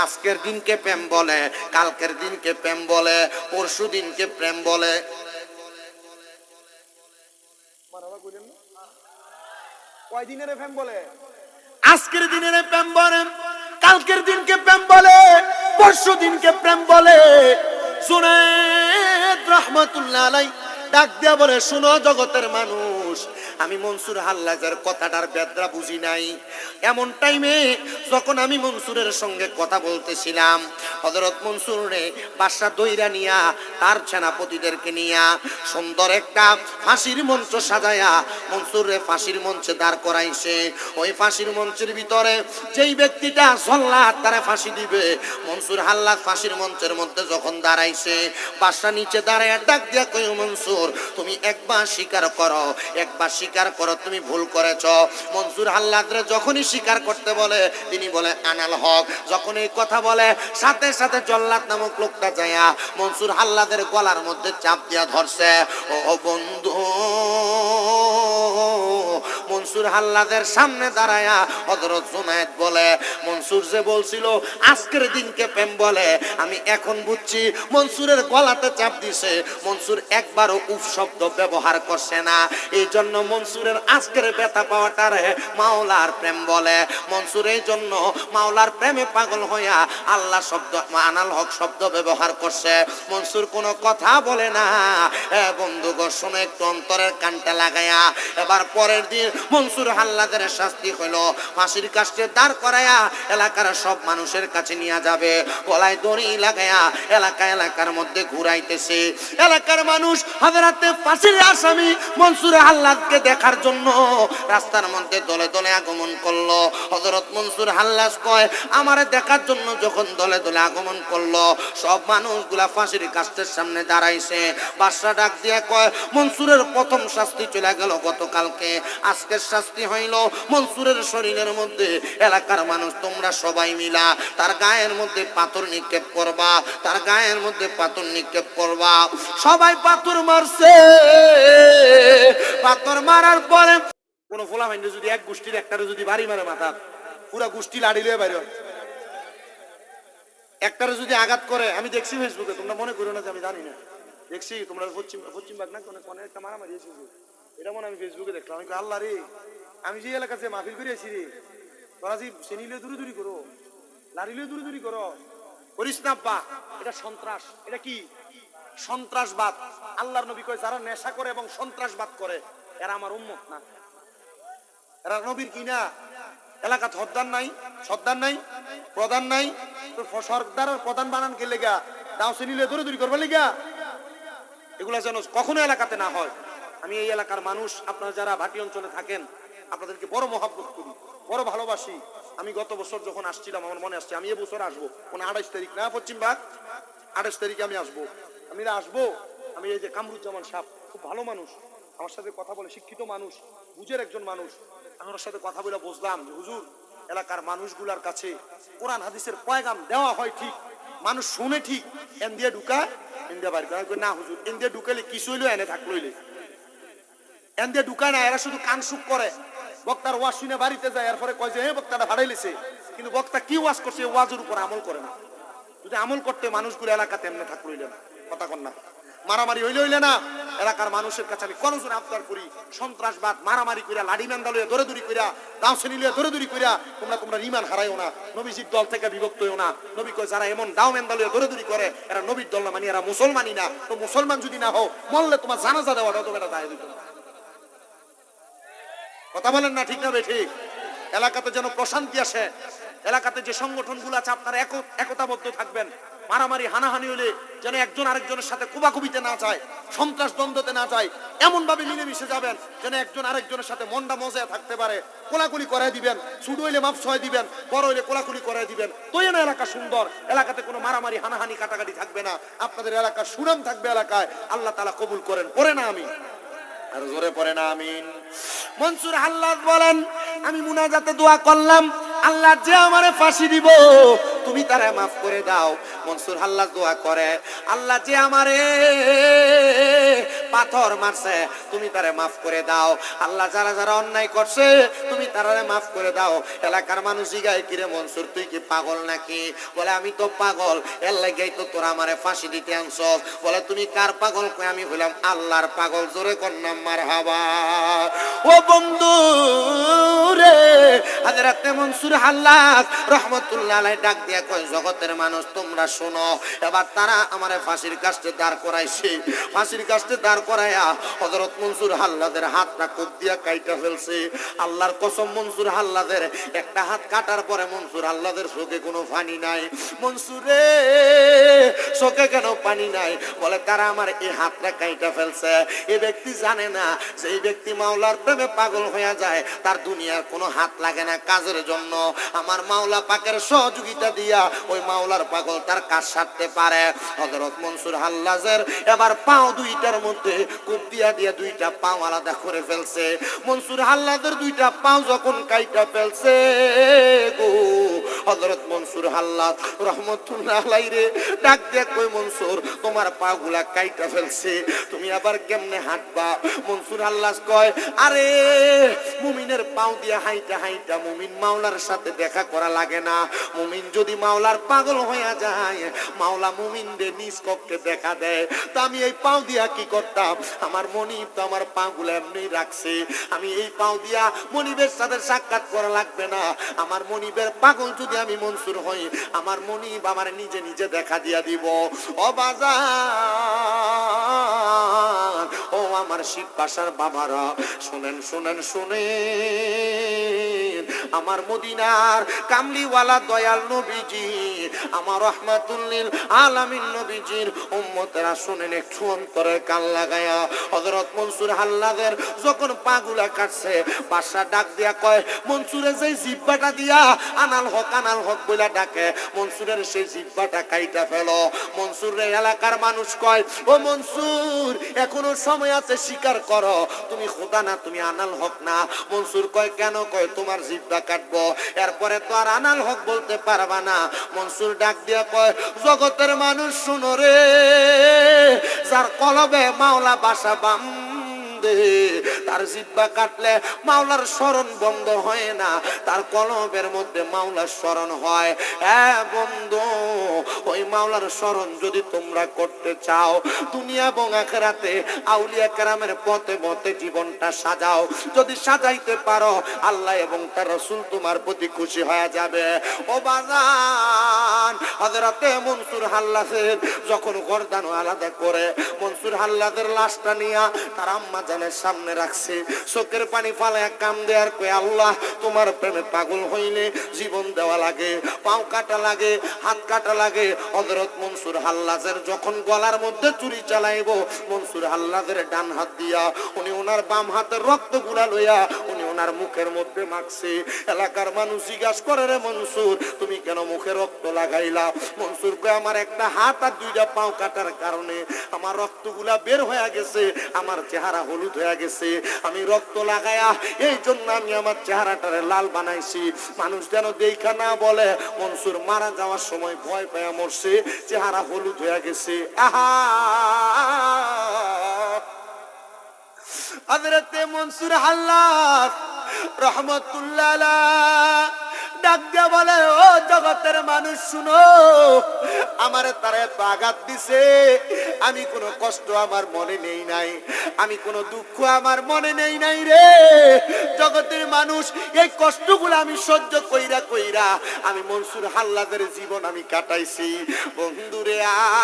আজকের দিনকে প্রেম বলে, কালকের দিনকে প্রেম বলে, পরশু দিনকে প্রেম বলে। কয় দিনের প্রেম বলে? আজকের দিনের প্রেম বলে, কালকের দিনকে প্রেম বলে, পরশু দিনকে প্রেম বলে। জুনায়েদ রাহমাতুল্লাহ আলাইহি ডাক দিয়া বলে, শুনো জগতের মানুষ, আমি মনসুর হাল্লাজের কথাটার বেদরা বুঝি নাই। এমন টাইমে যখন আমি মনসুরের সঙ্গে কথা বলতেছিলাম, হযরত মনসুরে বাদশা দইরা নিয়া তার সেনাপতিদেরকে নিয়া সুন্দর একটা ফাঁসির মঞ্চ সাজায়া মনসুরে ফাঁসির মঞ্চে দাঁড় করাইছে। ওই ফাঁসির মঞ্চের ভিতরে যেই ব্যক্তিটা জল্লাদ তারে ফাঁসি দিবে, মনসুর হাল্লাজ ফাঁসির মঞ্চের মধ্যে যখন দাঁড়াইছে, বাদশা নিচে দাঁড়ায় ডাক দিয়া কই, মনসুর তুমি একবার স্বীকার করো, একবার স্বীকার করো তুমি ভুল করেছ। মনসুর হাল্লাদরে যখনই স্বীকার করতে বলে, তিনি বলে আনাল হক। যখন এই কথা বলে, সাথে সাথে জল্লাদ নামক লোকটা যায়া মনসুর হাল্লাদের গলার মধ্যে চাপ দিয়া ধরছে। ও বন্ধু, মনসুর হাল্লাদের সামনে দাঁড়ায়া হযরত জুনায়েদ বলে, মনসুর যে বলছিল আজকের দিনকে প্রেম বলে, আমি এখন বুঝছি মনসুরের গলাতে চাপ দিছে। মনসুর একবারও উফ শব্দ ব্যবহার করছে না, এই জন্য মনসুরের আজকের ব্যথা পাওয়াটারে মাওলার প্রেম বলে। মনসুর এই জন্য মাওলার প্রেমে পাগল হইয়া আল্লাহ শব্দ, আনাল হক শব্দ ব্যবহার করছে। মনসুর কোনো কথা বলে না। বন্ধুগণ শোনো, একটু অন্তরের কানটা লাগায়া। এবার পরের দিন মনসুর হাল্লাদের শাস্তি হলো ফাঁসির কাস্টে দাঁড় করায়া এলাকার সব মানুষের কাছে নিয়ে যাবে, গলায় দড়ি লাগায়া এলাকার মধ্যে ঘুরাইতেছে। এলাকার মানুষ হযরতে ফাঁসির আসামি মনসুর হাল্লাদকে দেখার জন্য রাস্তার মধ্যে দলে দলে আগমন করলো। হযরত মনসুর হাল্লাদ কয় আমারে দেখার জন্য যখন দলে দলে আগমন করলো, সব মানুষগুলা ফাঁসির কাস্টের সামনে দাঁড়াইছে। বাদশা ডাক দিয়া কয় মনসুরের প্রথম শাস্তি চলে গেল গতকালকে, আজকের শাস্তি হইল মনসুরের শরীরের মধ্যে এলাকার মানুষ তোমরা সবাই মিলা তার গায়ের মধ্যে পাথর নিক্ষেপ করবা, তার গায়ের মধ্যে পাথর নিক্ষেপ করবা। সবাই পাথর মারছে। পাথর মারার পরে কোন ফোলা মাইন্ডে যদি এক গোষ্ঠীর একটারে যদি বাড়ি মারে মাথা, পুরা গোষ্ঠী লাড়ি লয়ে বাইরে একটারে যদি আঘাত করে, আমি দেখছি ফেসবুকে, তোমরা মনে করো না যে আমি জানি না, দেখছি তোমরা পশ্চিম বাগ না কোন একটা মারামারি হয়েছে, এটা মনে আমি ফেসবুকে দেখলাম। আমি আল্লাহ রে, আমি যে এলাকাতে মাহফিল করে আছি রে, তোরা যে শ্রেণীলে দূরে দূরি করো, লাড়িলে দূরে দূরি করো, করিস না আব্বা, এটা সন্ত্রাস। এটা কি? সন্ত্রাসবাদ। আল্লাহর নবী কয় যারা নেশা করে এবং সন্ত্রাসবাদ করে এরা আমার উম্মত না, এরা নবীর কি না? এলাকা হদ্দার নাই, সর্দার নাই, প্রধান নাই, সরকার প্রধান বানান কে লেগা দাও শ্রেণীলে দূরে দূরি করবে লেগা, এগুলা যেন কখনো এলাকাতে না হয়। আমি এই এলাকার মানুষ, আপনারা যারা ভাটি অঞ্চলে থাকেন, আপনাদেরকে বড় মহব্বত করি, বড় ভালোবাসি। আমি গত বছর যখন আসছিলাম, আমার মনে আসছে আমি এবছর আসবো, কোন 28 তারিখ না পশ্চিম ভাগ, 28 তারিখে আমি আসবো। আমি এই যে কামরুজ্জামান সাহেব খুব ভালো মানুষ, আমার সাথে কথা বলে, শিক্ষিত মানুষ, বুঝের একজন মানুষ। আমার সাথে কথা বলে বুঝলাম যে হুজুর এলাকার মানুষগুলার কাছে কোরআন হাদিসের পয়গাম দেওয়া হয় ঠিক, মানুষ শুনে ঠিক, এন দিয়ে ঢুকায় এন দিয়ে বাইর করে না। হুজুর এন দিয়ে ঢুকাইলে কিছু হইলো এনে থাকলইলে এন দিয়ে ঢুকায় না, এরা শুধু কান সুখ করে। বক্তার ওয়াজ শুনে বাড়িতে যায়, এরপরে কয় যে হ্যাঁ বক্তাটা ভাড়াইলেছে, কিন্তু বক্তা কি ওয়াজ করছে ওয়াজের উপর আমল করে না। যদি আমল করতে মানুষগুলো এলাকাতে এমনি থাকলইলে না, কথা কন না, মারামারি হইলে না। এলাকার মানুষের কাছে আমি কোন জোরে আবদার করি, সন্ত্রাসবাদ মারামারি কইরা, লাঠি মেন্দা লইয়া দৌড়ে দৌড়ি কইরা, দাও নিয়ে দৌড়ে দৌড়ি কইরা তোমরা রিমান হারাইও না, নবীজির দল থেকে বিভক্ত হইও না। নবী কয় যারা এমন দাও মেন্দা লইয়া দৌড়ে দৌড়ি করে এরা নবীর দল না, মানে এরা মুসলমানই না। তো মুসলমান যদি না হও, মরলে তোমার জানাজা দেওয়াটা তো এটা দায় দিত না। কথা বলেন না, ঠিক না বে ঠিক? এলাকাতে যেন প্রশান্তি আসে, এলাকাতে যে সংগঠনগুলো আছে আপনারা একতাবদ্ধ থাকবেন। মারামারি হানাহানি হলে যেন একজন আরেকজনের সাথে কুবাকুবিতে না যায়, সন্ত্রাস দ্বন্দ্বতে না যায়, এমন ভাবে মিলেমিশে যাবেন যেন একজন আরেকজনের সাথে মনটা মজায় থাকতে পারে। কোলাকুলি করাই দিবেন, ছোট হইলে মাপ সহায় দিবেন, বড় হইলে কোলাকুলি করাই দিবেন, তো না এলাকা সুন্দর। এলাকাতে কোনো মারামারি হানাহানি কাটাকাটি থাকবে না, আপনাদের এলাকার সুনাম থাকবে এলাকায়। আল্লাহ তাআলা কবুল করেন, পড়ে না আমি আর জোরে পড়ে না আমিন। মনসুর হাল্লাদ বলেন আমি মুনাজাতে দোয়া করলাম, আল্লাহ যে আমারে ফাঁসি দিব তুমি তারে মাফ করে দাও। মনসুর হাল্লাদ দোয়া করে আল্লাহ যে আমারে পাথর মারছে তুমি তারে মাফ করে দাও। আল্লাহ যারা যারা অন্যায় করছে তুমি তারে মাফ করে দাও। এলাকার মানুষ জিগায় কিরে মনসুর তুই কি পাগল নাকি? বলে আমি তো পাগল, এর লাগেই তো তোরা আমারে ফাঁসি দিতে আনছস। বলে তুমি কার পাগল? কই আমি হইলাম আল্লাহর পাগল। জোরে কন্নাম মারহাবা। ও বন্ধু রে, হযরত মনসুর হাল্লাদ রাহমাতুল্লাহ আলাইহি ডাক দিয়া কয় জগতের মানুষ তোমরা শোনো, এবার তারা আমারে ফাঁসির কাস্টে দাঁড় করাইছে। ফাঁসির কাস্টে দাঁড় করাইয়া হযরত মনসুর হাল্লাদের হাতটা কোপ দিয়া কাইটা ফেলছে। আল্লাহর কসম মনসুর হাল্লাদের একটা হাত কাটার পরে মনসুর হাল্লাদের চোখে কোনো পানি নাই। মনসুরে চোখে কেন পানি নাই? বলে তারা আমার এই হাতটা কাইটা ফেলছে। এই ব্যক্তি জানে না যে এই ব্যক্তি মাওলার প্রেমে পাগল হয়ে যায়, তার দুনিয়ার কোনো হাত লাগে না কাজের জন্য। আমার মাওলা পাকের সহযোগিতা দিয়া ওই মাওলার পাগল তার কাজ সারতে পারে। হযরত মনসুর হাল্লাজের এবার পাও দুইটার মধ্যে কূপ দিয়া দিয়া দুইটা পাও আলাদা করে ফেলছে। মনসুর হাল্লাদের দুইটা পাও যখন কাইটা ফেলছে গো, হযরত মনসুর হাল্লাদ রাহমাতুল্লাহ আলাইহি রে ডাক দিয়ে কই মনসুর তোমার পাগুলা কাইটা ফেলছে, তুমি আবার কেমনে হাঁটবা? মনসুর হাল্লাদ কয় আরে মুমিনের পাও দিয়া হাইটা হাইটা মুমিন মাওলার সাথে দেখা করা লাগে না। মুমিন যদি মাওলার পাগল হইয়া যায়, মাওলা মুমিনদের নিজ কক্ষে দেখা দেয়। তো আমি এই পাও দিয়া কি করতাম? আমার মনি তো আমার পা গুলো এমনি রাখছে, আমি এই পাও দিয়া মনিবের সাথে সাক্ষাৎ করা লাগবে না। আমার মনিবের পাগল যদি আমি মনসুর হই, আমার মনিব আমার নিজে নিজে দেখা দিয়া দিব। ও বাজার, ও আমার শিব পাশার বাবারা, শুনেন শুনেন শুনেন, আমার মদিনার কামলিওয়ালা দয়াল নবীজি, আমার রহমাতুল্লিল আলামিন নবীজির উম্মতেরা শুনেন একটু অন্তরে কান লাগায়া। হযরত মনসুর হাল্লাদের যখন পাগুলা কাটছে, বাদশা ডাক দিয়া কয়, মনসুরে যে জিহ্বাটা দিয়া আনাল হক বইলা ডাকে, মনসুরের সেই জিহ্বাটা কাইটা ফেলো। মনসুরের এলাকার মানুষ কয়, ও মনসুর, এখনো সময় আছে, স্বীকার করো তুমি খোদা না, তুমি আনাল হক না। মনসুর কয়, কেন? কয়, তোমার জিহ্বা কাটবো, এরপরে তো আর আনাল হক বলতে পারবা না। মনসুর ডাক দিয়া কয়, জগতের মানুষ শুনো রে, যার কলবে মাওলা বাসা বান্দে, তার জিহ্বা কাটলে মাওলার স্মরণ বন্ধ হয় না, তার কলবের মধ্যে মাওলার স্মরণ হয়। হ্যাঁ বন্ধু, ওই মাওলার স্মরণ যদি তোমরা করতে চাও, দুনিয়া এবং আখিরাতে আউলিয়া কেরামের পথে পথে জীবনটা সাজাও। যদি সাজাইতে পারো, আল্লাহ এবং তার রাসূল তোমার প্রতি খুশি হয়ে যাবে। ও বাজান, হযরতে মনসুর হাল্লাদের যখন গর্দান আলাদা করে, মনসুর হাল্লাদের লাশটা নিয়া তার আম্মা জানের সামনে রাখছে, চোখের পানি ফালায় কাম দেয়ার কই, আল্লাহ তোমার প্রেমে পাগল হইলে জীবন দেওয়া লাগে, পাও কাটা লাগে, হাত কাটা লাগে। হযরত মনসুর হাল্লাদের যখন গলার মধ্যে চুরি চালাইব, মনসুর হাল্লাদের ডান হাত দিয়া উনি ওনার বাম হাতের রক্ত গুলা লইয়া উনি ওনার মুখের মধ্যে মাখছে। এলাকার মানুষ জিজ্ঞাসা করে, রে মনসুর, তুমি কেন মুখে রক্ত লাগাইলা? মনসুর কয়, আমার একটা হাত আর দুইটা পাও কাটার কারণে আমার রক্তগুলা বের হয়ে গেছে, আমার চেহারা হলুদ হয়ে গেছে, আমি রক্ত লাগায়া এই জন্য আমি আমার চেহারাটারে লাল বানাইছি, মানুষ যেন দেখা না বলে মনসুর মারা যাওয়ার সময় ভয় পেয়ে মরছে, চেহারা হলুদ হয়ে গেছে। আহা, হযরতে মনসুর হাল্লাদ রহমাতুল্লাহ আলাইহি ডাক দিয়া বলে, ও জগতের মানুষ শুনো, আমারে তারা এত আঘাত দিছে, আমি কোনো কষ্ট আমার মনে নেই নাই, আমি কোনো দুঃখ আমার মনে নেই নাই রে। জগতের মানুষ, এই কষ্টগুলো আমি সহ্য কইরা কইরা আমি মনসুর হাল্লাদের জীবন আমি কাটাইছি। বন্ধুরে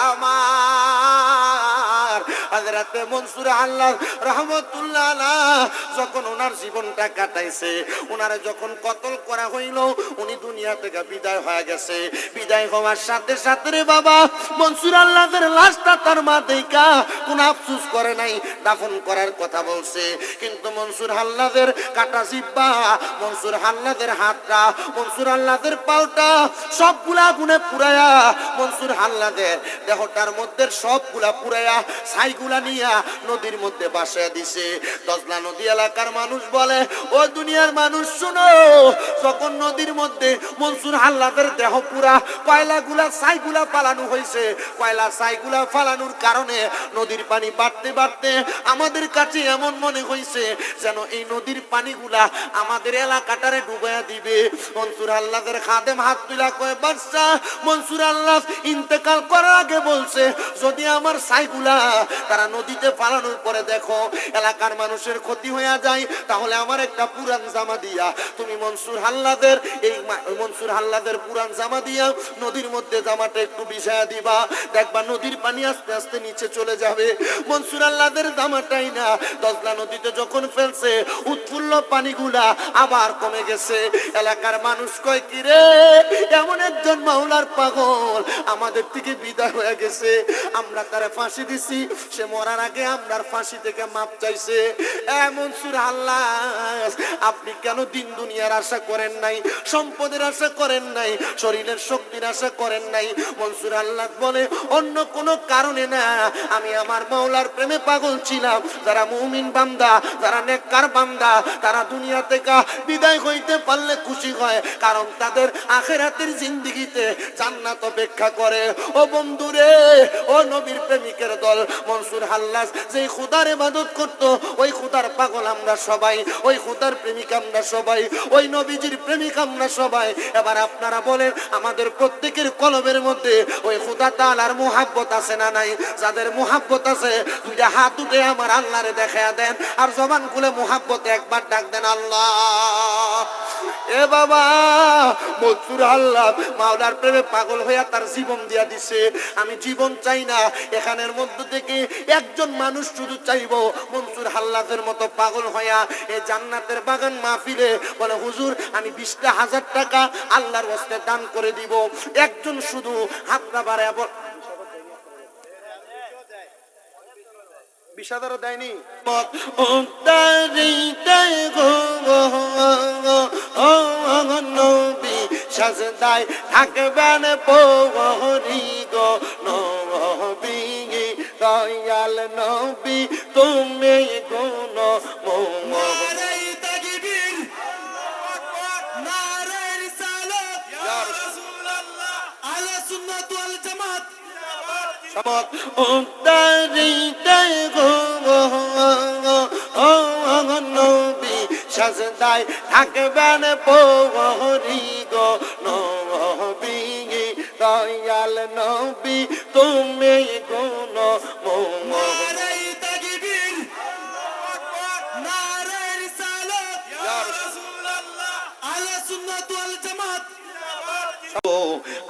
আমার, হযরতে মনসুর হাল্লাদ রহমাতুল্লাহ আলাইহি যখন ওনার জীবনটা কাটাইছে, ওনারে যখন কতল করা হইল, উনি দুনিয়া থেকে বিদায় হয়ে গেছে। বিদায় হওয়ার সাথে সাথে রে বাবা, মনসুর হাল্লাদের লাশটা তার মা দেখা কোনো আফসোস করে নাই, দাফন করার কথা বলছে। কিন্তু মনসুর হাল্লাদের কাটা জিহ্বা, মনসুর হাল্লাদের হাতটা, মনসুর হাল্লাদের পাওটা সবগুলা আগুনে পুরায়া মনসুর হাল্লাদের দেহটার মধ্যে সবগুলা পুরায়া ছাইগুলা নিয়া নদীর মধ্যে বাসায় দিছে। দজলা নদী এলাকার মানুষ বলে, ও দুনিয়ার মানুষ শুনো, যখন নদীর মধ্যে মনসুর হাল্লাদের দেহ পুরা কয়লাগুলা ছাইগুলা ফালানো হয়েছে, কয়লা ছাইগুলা ফালানোর কারণে নদীর পানি বাড়তে বাড়তে আমাদের কাছে এমন মনে হয়েছে যেন এই নদীর পানিগুলা আমাদের এলাকাটারে ডুবাইয়া দিবে। মনসুর হাল্লাদের খাদেম হাত তুলা কয়, বাদশা, মনসুর হাল্লাদ ইন্তেকাল করার আগে বলছে, যদি আমার ছাইগুলা তারা নদীতে ফালানোর পরে দেখো এলাকার মানুষের ক্ষতি হয়ে যায়, তাহলে আমার একটা পুরান জামা দিয়া তুমি মনসুর হাল্লাদের এই মনসুর হাল্লাদের পুরান জামা দিয়া নদীর মধ্যে জামাটা একটু বিছায়া দিবা, দেখবা নদীর পানি আস্তে আস্তে নিচে চলে যাবে। মনসুর হাল্লাদের জামাটাই না দজলা নদীতে যখন ফেলছে, উৎফুল্ল পানিগুলা আবার কমে গেছে। এলাকার মানুষ কয়, কি রে, এমন একজন মাওলার পাগল আমাদের থেকে বিদায় হয়ে গেছে, আমরা তারে ফাঁসি দিছি, সে মরার আগে আমরার ফাঁসি থেকে মাপ চাইছে। মনসুর হাল্লাদ, আপনি কেন দিন দুনিয়ার আশা করেন নাই, সম্পদের আশা করেন নাই, শরীরের শক্তির আশা করেন নাই? মনসুর হাল্লাদ বলে, অন্য কোনো কারণে না, আমি আমার মাওলার প্রেমে পাগল ছিলাম। যারা মুমিন বান্দা, যারা নেককার বান্দা, তারা দুনিয়া থেকে বিদায় হইতে পারলে খুশি হয়, কারণ তাদের আখিরাতের জিন্দেগিতে জান্নাত অপেক্ষা করে। ও বন্ধুরে, ও নবীর প্রেমিকের দল, মনসুর মনসুর হাল্লাজ যেই খোদার ইবাদত করত, ওই খোদার পাগল আমরা সবাই, ওই খোদার প্রেমিক আমরা সবাই, ওই নবীজির প্রেমিক আমরা সবাই। এবার আপনারা বলেন আমাদের প্রত্যেকের কলবের মধ্যে ওই খোদা তাআলার মুহাব্বত আছে না নাই? যাদের মুহাব্বত আছে দুইটা হাত উঠে আমার আল্লাহরে দেখায়া দেন, আর জবান খুলে মুহাব্বতে একবার ডাক দেন আল্লাহ। এ বাবা, মনসুর হাল্লাজ মাওলার প্রেমে পাগল হইয়া তার জীবন দিয়া দিছে। আমি জীবন চাই না, এখানের মধ্য থেকে একজন মানুষ শুধু চাইবো মনসুর হাল্লাজের মতো পাগল হইয়া এই জান্নাতের বাগান মাহফিলে বলে হুজুর আমি 20,000 টাকা আল্লাহর ওয়াস্তে দান করে দিব। একজন শুধু হাতটা বাড়ায় 20,000 দেয়নি। নবী সাজদায় থাকবেন পরি গো নবী, দয়াল নবী তুমি গুণ মোহাম্মদ। নবী সাজদায় থাকবেন পরি গো নবী, দয়াল নবী তুমি গুণ মোহাম্মদ।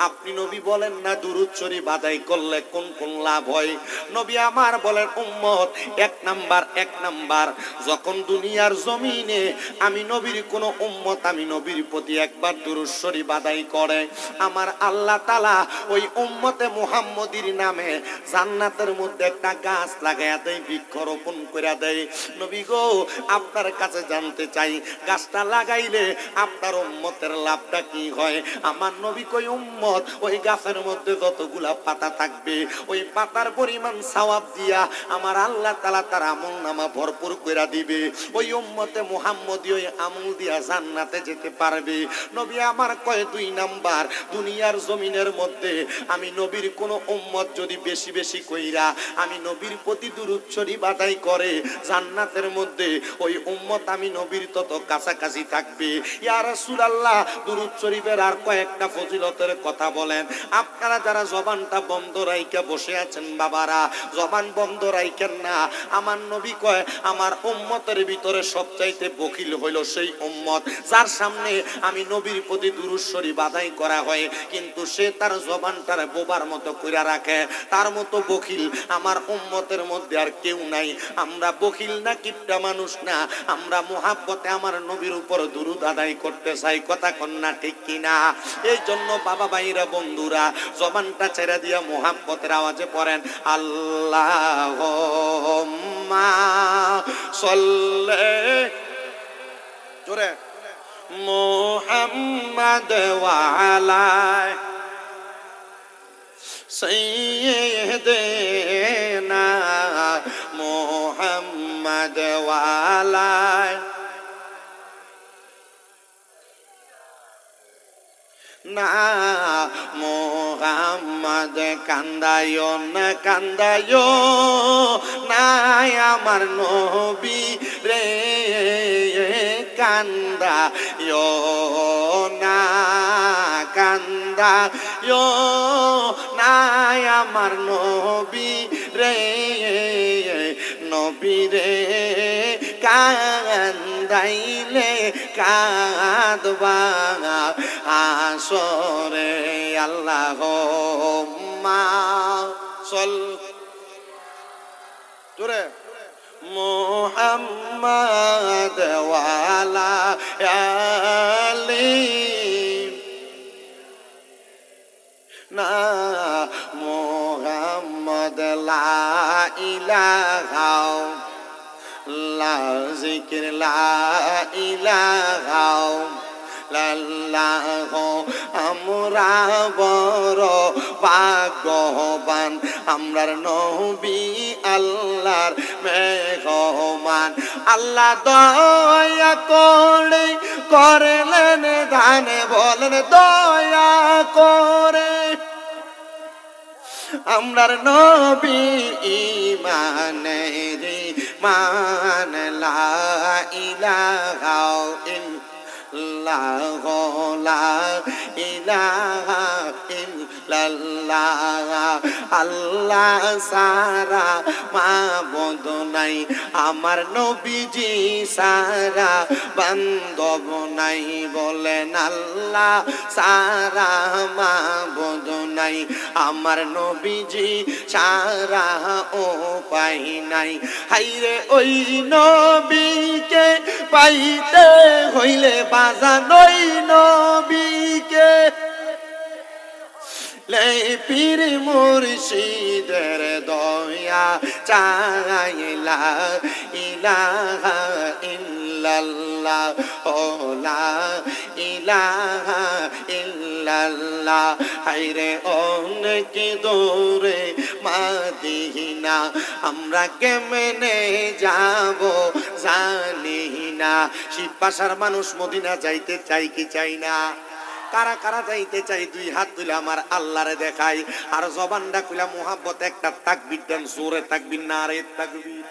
আপনি নবী বলেন না দুরূদ শরীফ আদায় করলে কোন কোন লাভ হয়? নবী আমার বলেন উম্মত, এক নাম্বার যখন দুনিয়ার জমিনে আমি নবীর কোন উম্মত আমি নবীর প্রতি একবার দুরূদ শরীফ আদায় করে, আমার আল্লাহ তাআলা ওই উম্মতে মুহাম্মদীর নামে জান্নাতের মধ্যে একটা গাছ লাগায়া দেয়, বৃক্ষরোপণ করে দেয়। নবী গো আপনার কাছে জানতে চাই, গাছটা লাগাইলে আপনার উম্মতের লাভটা কি হয়? আমার নবী কই উম্মত ওই গাছের মধ্যে যতগুলা পাতা থাকবে ওই পাতার পরিমাণ সওয়াব দিয়া আমার আল্লাহ তাআলা তার আমলনামা ভরপুর কইরা দিবে। ওই উম্মতে মুহাম্মদী ওই আমল দিয়া জান্নাতে যেতে পারবে। নবী আমার কয় 2 নাম্বার, দুনিয়ার জমিনের মধ্যে আমি নবীর কোন উম্মত যদি বেশি বেশি কইরা আমি নবীর প্রতি দুরূদ শরীফ আদায় করে জান্নাতের মধ্যে ওই উম্মত আমি নবীর তত কাছাকাছি থাকবে। ইয়া রাসূলুল্লাহ দুরূদ শরীফের আর কয়েকটা ফজিলতের কথা বলেন। আপনারা যারা জবানটা বন্ধ রাইখা বসে আছেন বাবারা, জবান বন্ধ রাইখেন না। আমার নবী কয় আমার উম্মতের ভিতরে সবচাইতে বখিল হইল সেই উম্মত যার সামনে আমি নবীর প্রতি দুরূদ শরীফ আদায় করা হয় কিন্তু সে তার জবানটার বোবার মতো কইরা রাখে। তার মতো বখিল আমার উম্মতের মধ্যে আর কেউ নাই। আমরা বখিল না, কিপটা মানুষ না, আমরা মুহাব্বতে আমার নবীর উপর দুরূদ আদায় করতে চাই। কথা কন্যা ঠিক কিনা? এই জন্য বাবা ভাইরা বন্ধুরা জবানটা ছেড়ে দিয়া মুহাব্বতের আওয়াজে পড়েন আল্লাহুম্মা সাল্লি জোরে মুহাম্মাদ ওয়া আলা সাইয়্যিদিনা মুহাম্মাদ ওয়া আলা না মুহাম্মদ। কান্দায়ো না কান্দায়ো না আমার নবী রে, কান্দায়ো না কান্দায়ো না আমার নবী রে, নবী রে কান্দাইলে কাঁদবা হাসরে। আল্লাহুম্মা জোরে মুহাম্মাদ ওয়া আলা আলি না মুহাম্মদ লা ইলাহা লা জিকির লা ইলাহা লাল্লাহ। আমরা বড় ভাগ্যবান, আমরার নবী আল্লাহর মেহমান। আল্লাহ দয়া করে করলেন দান, বলেন দয়া করে আমরার নবী ইমানের মান লা ইলাহা ইল্লাল্লাহ লা ইলাহা ইল্লাল্লাহ আল্লাহ সারা মাবুদ নাই আমার নবীজি সারা বান্দব নাই বলেন আল্লাহ সারা মাবুদ নাই আমার নবীজি সারা উপায় নাই হাইরে ওই নবীকে পাইতে হইলে বাজান ওই নবীকে লে পীর মুর্শিদের দয়া চাইলা ইলাহা ইল্লাল্লাহ ও লা ইলাহা ইল্লাল্লাহ হায়রে অনেক দূরে মদিনা আমরা কেমনে যাব জানি না শিবপাশার মানুষ মদিনা যাইতে চাই কি চাই না কারা কারা যাইতে চাই দুই হাত তুলে আমার আল্লাহরে দেখাই আর জবানটা খুলে মোহাব্বত একটা তাকবীর দেন জোরে তাকবীর নারে তাকবীর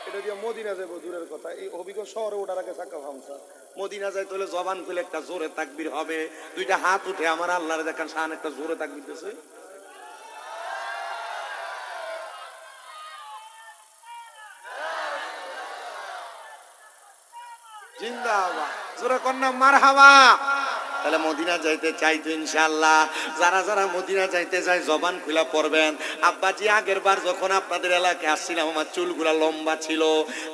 এটা দিয়ে মদিনা যাবো দূরের কথা এই অভিজ্ঞ শহরে ওঠার আগে সাক্কা ভামসা মদিনা যাইতে হলে জবান খুলে একটা জোরে তাকবীর হবে দুইটা হাত উঠে আমার আল্লাহরে দেখান শান একটা জোরে তাকবীর দিতেছে জিন্দাবাদ জোরে কন্যা মারহাবা তাহলে মদিনা যাইতে চাই তো ইনশাআল্লাহ যারা যারা মদিনা যাইতে চাই জবান খুলা পড়বেন আব্বাজি আগের বার যখন আপনাদের এলাকায় আসছিলাম আমার চুলগুলা লম্বা ছিল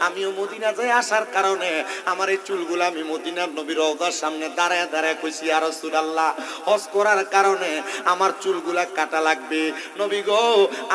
আমিও মদিনা যাই আসার কারণে আমার এই চুলগুলা আমি মদিনার নবীর রওজার সামনে দাঁড়ায় দাঁড়ায় কইছি ইয়া রাসূলুল্লাহ হজ করার কারণে আমার চুলগুলা কাটা লাগবে নবী গো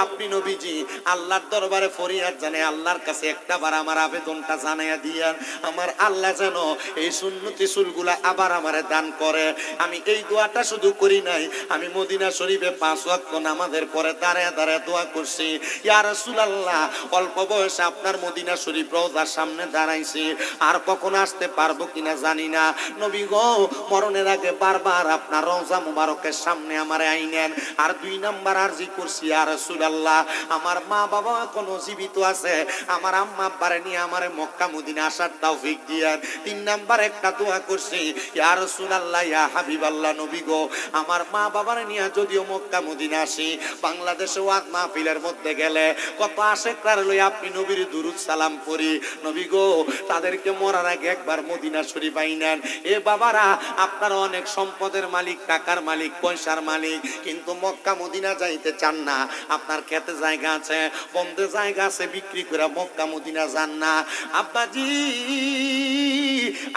আপনি নবীজি আল্লাহর দরবারে ফরিয়াদ জানে আল্লাহর কাছে একটাবার আমার আবেদনটা জানাইয়া দিয়েন আমার আল্লাহ যেন এই সুন্নতি চুলগুলা আবার আমারে দান করে আমি এই দোয়াটা শুধু করি নাই আমি মদিনা শরীফে 5 ওয়াক্ত নামাজের পরে দাঁড়ায় দাঁড়ায় দোয়া করছি ইয়া রাসূলুল্লাহ অল্প বয়সে আপনার মদিনা শরীফ রওজার সামনে দাঁড়াইছি আর কখন আসতে পারবো কিনা জানি না নবী গো মরণের আগে বারবার আপনার রওজা মুবারকের সামনে আমারে আইনেন আর 2 নাম্বার আরজি করছি ইয়া রাসূলুল্লাহ আমার মা বাবা এখনো জীবিত আছে আমার আম্মা আব্বারে নিয়ে আমারে মক্কা মদিনা আসার তৌফিক দিয়েন 3 নাম্বার একটা দোয়া করছি ইয়া রাসূলুল্লাহ ইয়া হাবিবাল্লাহ নবী গো আমার মা বাবার নিয়ে যদিও মক্কা মদিনা আসি বাংলাদেশে ওয়াজ মাহফিলের মধ্যে গেলে কত আশেকরা লই আপনি নবীর দুরুদ সালাম পড়ি নবী গো তাদেরকে মরার আগে একবার মদিনা শরীফ আইনেন এ বাবারা আপনারা অনেক সম্পদের মালিক টাকার মালিক পয়সার মালিক কিন্তু মক্কা মদিনা যাইতে চান না আপনার খেতে জায়গা আছে বন্ধে জায়গা আছে বিক্রি করে মক্কা মদিনা যান না আব্বাজি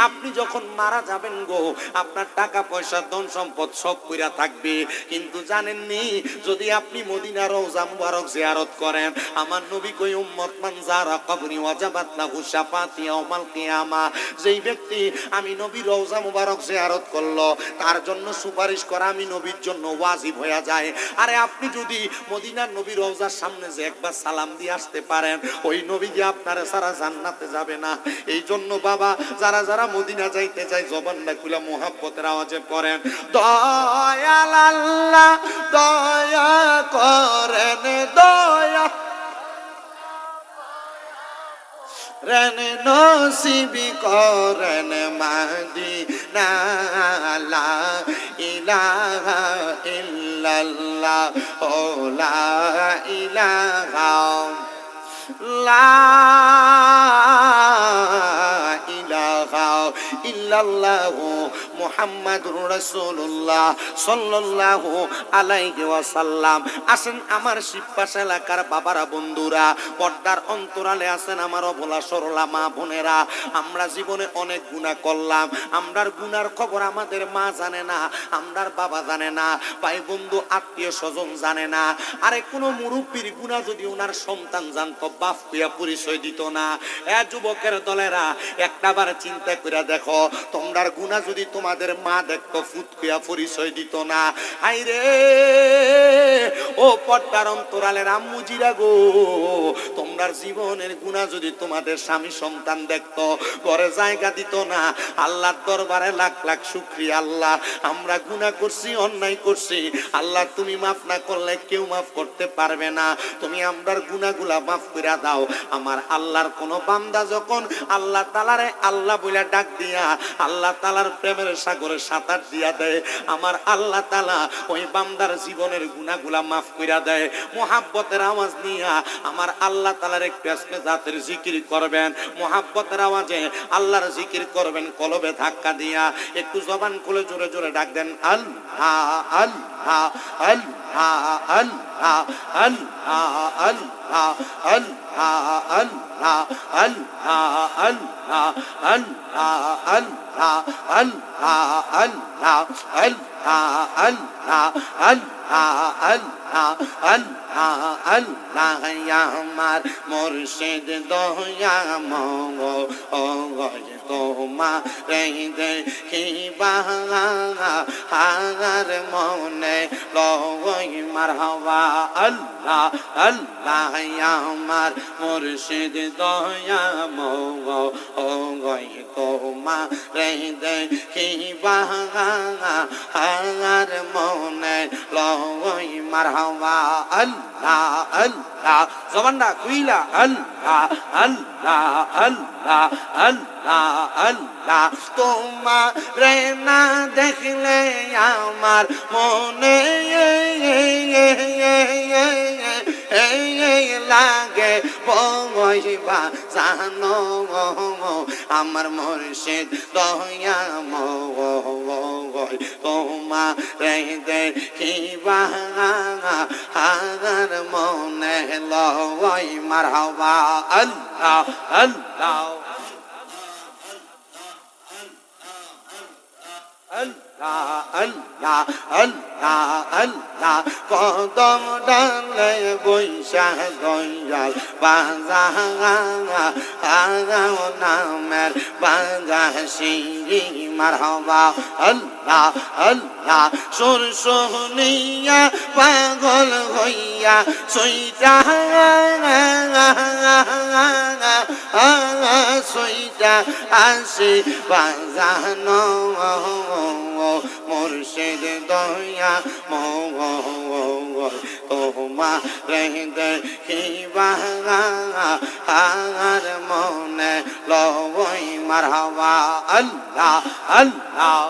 আপনি যখন মারা যাবেন গো আপনার টাকা পয়সা ধন সম্পদ সব কইরা থাকবে কিন্তু জানেননি যদি আপনি মদিনা রওজা মুবারক জিয়ারত করেন আমার নবী কই উম্মত মান যারা কবরি ওয়াজাবাত লাহু শাফাতি ইয়াউমাল কিয়ামা যেই ব্যক্তি আমি নবী রওজা মুবারক জিয়ারত করলো তার জন্য সুপারিশ করা আমি নবীর জন্য ওয়াজিব হয়ে যায় আরে আপনি যদি মদিনার নবী রওজার সামনে যে একবার সালাম দিয়ে আসতে পারেন ওই নবী যে আপনারে সারা জান্নাতে যাবে না এই জন্য বাবা যারা যারা মদিনা যাইতে চায় জবানটা খুলে মোহাব্বতের আওয়াজে পড়েন দয়াল আল্লাহ দয়া করেন দয়া রেন নসিবি করেন মদিনা লা ইলাহা ইল্লাল্লাহ ও লা ইলাহা লা ইলাহা ইল্লাল্লাহু মুহাম্মাদুর রাসূলুল্লাহ সাল্লাল্লাহু আলাইহি ওয়াসাল্লাম আসেন আমার শিবপাশ এলাকার বাবারা বন্ধুরা পর্দার অন্তরালে আছেন আমার অবলা সরলা মা বোনেরা আমরা জীবনে অনেক গুনাহ করলাম আমরার গুনার খবর আমাদের মা জানে না আমরার বাবা জানে না ভাই বন্ধু আত্মীয় স্বজন জানে না আরে কোনো মুরব্বির গুনাহ যদি ওনার সন্তান জানতো বাপ কইয়া পরিচয় দিত না এ যুবকের দলেরা একটাবার চিন্তা করে দেখো তোমরার গুনাহ যদি তোমাদের মা দেখতো ফুট কইয়া পরিচয় দিত না হাইরে ও পর্দার অন্তরালের আম্মুজিরা গো, তোমরার জীবনের গুনাহ যদি তোমাদের স্বামী সন্তান দেখতো, ঘরে জায়গা দিত না। আল্লাহর দরবারে লাখ লাখ শুকরিয়া। আল্লাহ, আমরা গুনাহ করছি, অন্যায় করছি, আল্লাহ তুমি মাফ না করলে কেউ মাফ করতে পারবে না। তুমি আমরার গুনাহগুলা মাফ করে দাও। আমার আল্লাহর কোন বান্দা যখন আল্লাহ তাআলারে আল্লাহ বলে ডাক দিয়া আল্লাহ তাআলার প্রেমের সাগরে সাঁতার দিয়া দেয়, আমার আল্লাহ তাআলা ওই বান্দার জীবনের গুনাহগুলা মাফ করে দেয়। মুহাব্বতের আওয়াজ নিয়া আমার আল্লাহ তাআলার একটু আজকে জাতের জিকির করবেন, মুহাব্বতের আওয়াজে আল্লাহর জিকির করবেন, কলবে ধাক্কা দিয়া একটু জবান খুলে জোরে জোরে ডাক দেন আল্লাহ আল্লাহ আল্লাহ আল্লাহ আল্লাহ আল্লাহ আল্লাহ আল্লাহ আল্লাহ আল্লাহ আল্লাহ আল্লাহ আল্লাহ আল্লাহ আল্লাহ আল্লাহ আল্লাহ আল্লাহ আমার মুর্শিদ দয়া মঙ্গল তোমার দেখিবা হার মনে লই মারহাবা। আল্লাহ আল্লাহ আমার মুর্শিদ দয়া মঙ্গল তোমার দেখিবা হার মনে লই মারহাবা। আল্লাহ আল্লাহ জবানটা কুইলা আল্লাহ আল্লাহ আল্লাহ আল্লাহ আল্লাহ তোমারে না দেখলে আমার মনে লাগে বইবা জানো আমার মুর্শিদ দয়া মঙ্গল তোমারে দেখিবা হার মনে লই মারহাবা। আল্লাহ আল্লাহ আল্লাহ আল্লাহ আল্লাহ আল্লাহ কদম ডালে বৈশা দয়াল বাজা নামের বাজা সিঁড়ি মারহাবা। আল্লাহ আল্লাহ সুর শুনিয়া পাগল হইয়া সইটা সইটা আসি বাজানো মুর্শিদ দয়া মঙ্গল তোমারে দেখিবা হার মনে লই মারহাবা। আল্লাহ আল্লাহ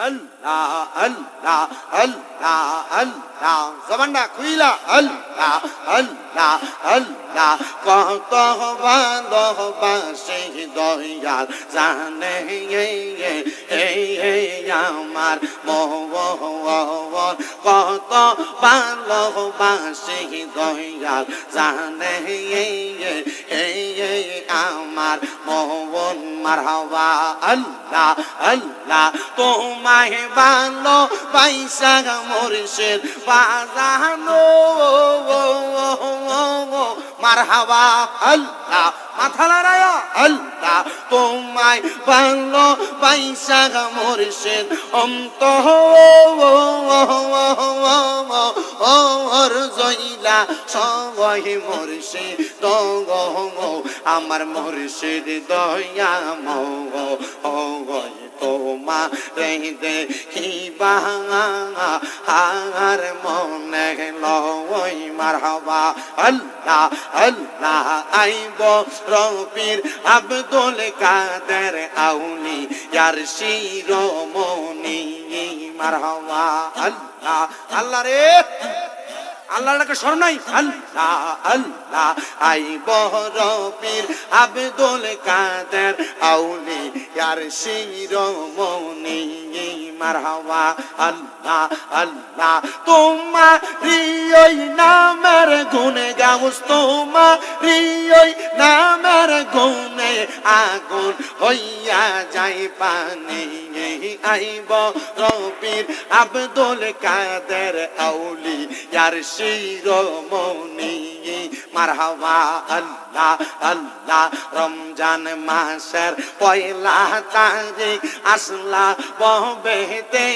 আল্লাহ আল্লাহ আল্লাহ আল্লাহ জবানটা খুইলা আল্লাহ আল্লাহ আল্লাহ কত ভালোবাসি দয়াল জানে আমার মোহন, কত ভালোবাসি দয়াল জানে আমার মোহন মারহাবা। আল্লাহ আল্লাহ তোমায় ভালো পাইসা মুর্শিদ বাজানো মারহাবা। আল্লাহ মাথা লড়ায় আল্লাহ তোমায় ভালো পাইসা মুর্শিদ অন্তর জইলা সবাই মুর্শিদ আমার মুর্শিদ দয়া মঙ্গল তোমারে দেখিবা হার মনে লই মারহাবা। আল্লাহ আল্লাহ আইব রফির আব্দুল কাদের আউলি ইয়ার শিরোমণি মারহাবা। আল্লাহ আল্লাহ রে আল্লাহকে স্মরণ নাই। আল্লাহ আল্লাহ আইব রফির আব্দুল কাদের আউলি ইয়ার শিরোমণি মারহাবা। আল্লাহ আল্লাহ তোমারি ওই নামের গুণে গাউস, তোমারি ওই নামের গুণে আগুন হইয়া যায় পানি। আইব রফির আব্দুল কাদের আউলি ইয়ার শিরোমণি মারহাবা আল্লাহ আল্লাহ রমজান মাসের পয়লা তারিখ আসলা বহবেতে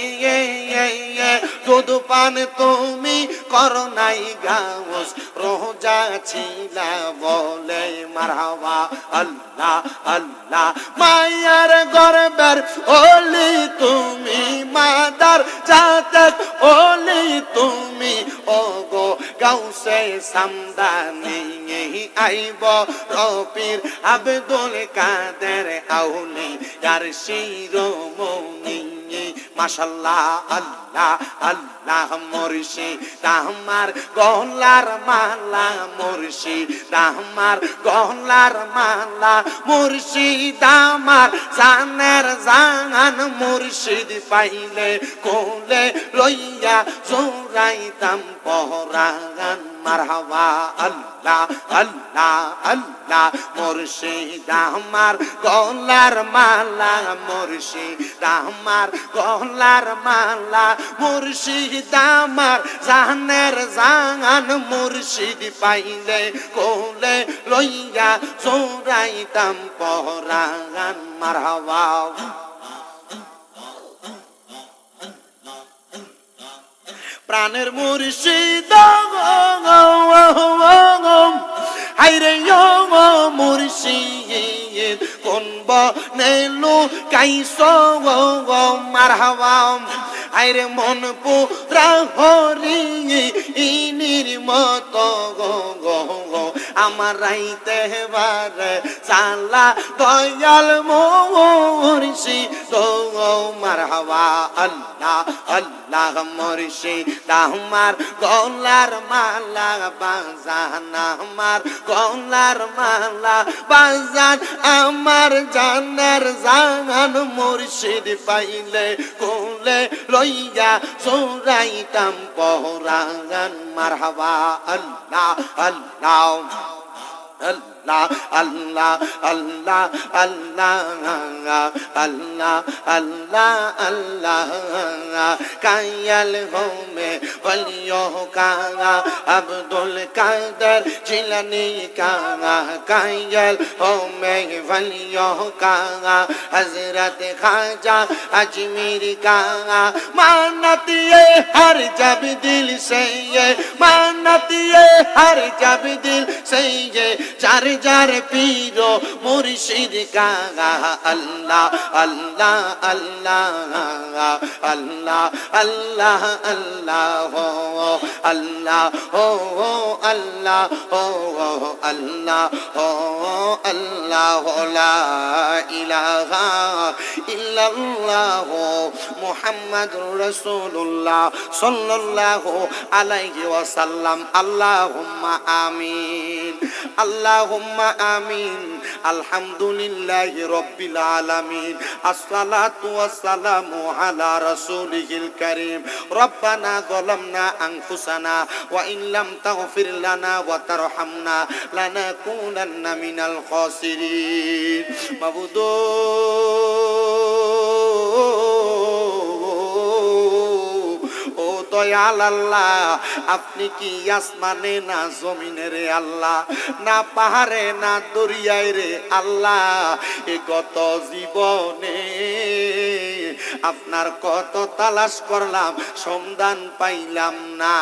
দুধ পান তুমি করো নাই গাউস রোজা ছিলা বলে মারহাবা আল্লাহ আল্লাহ মায়ার গর্বের ওলি তুমি মাদার জাতক ওলি তুমি ওগো গাউসে সামদানি আইব রবির আব্দুল কাদের আউলি আর শিরোমণি মাশাআল্লাহ আল্লাহ আল্লাহ মুর্শিদ আমার গলার মালা মুর্শিদ আমার গলার মালা মুর্শিদ আমার জানের জান মুর্শিদ পাইলে কোলে লইয়া জোরাইতাম পহরান মারহাবা আল্লাহ আল্লাহ আল্লাহ মুর্শিদ আমার গলার মালা মুর্শিদ আমার গলার মালা মুর্শিদ আমার জানের জান মুর্শিদ পাইলে কোলে লইয়া জোরাইতাম পহরান মারহাবা প্রাণের মুর্শিদ হাইরে মুর্শিদ কোন বনেলু কাইস মারহাবা হাইরে মন পুরা হরি ইনির মত আমার রাইতে বারে চালা দয়াল মুর্শিদ মারহাবা আল্লাহ আল্লাহ মুর্শিদ আমার গলার মালা বাজান আমার গলার মালা বাজান আমার জানের জান মুর্শিদ পাইলে কোলে লইয়া জোরাইতাম পহরান মারহাবা আল্লাহ আল্লাহ আল্লাহ আল্লাহ আল্লাহ আল্লাহ আল্লাহ আল্লাহ আল্লাহ কায়াল হোমে বলিও কাঙা আব্দুল কাদের জিলানি কাঙা কায়াল হোমে বলিও কাঙা হযরত খাজা अजमेर काङा मानत ये हर जब दिल से ये मानत ये हर जब दिल से ये जार जार पीरो मुर्शिद काङा अल्लाह अल्लाह अल्लाह अल्लाह अल्लाह अल्लाह हो अल्लाह हो अल्लाह हो अल्लाह हो अल्लाह ला इलाहा इल्लल्लाह मुहम्मदुर रसूलुल्लाह सल्लल्लाहु अलैहि वसल्लम अल्लाहुम्मा आमीन अल्लाहुम्मा आमीन अल्हम्दुलिल्लाहि रब्बिल आलामीन अस्सलातु वस्सलामु अला रसूलिहिल करीम रब्बाना ज़लमना अनफुसना व इन लम तगफिर लना व तरहमना लनकुनन्ना मिनल खासिरिन माबूदो ও দয়াল আল্লাহ আপনি কি আসমানে না জমিনে রে আল্লাহ না পাহাড়ে না দরিয়ায় রে আল্লাহ এ কত জীবনে আপনার কত তালাশ করলাম সন্ধান পাইলাম না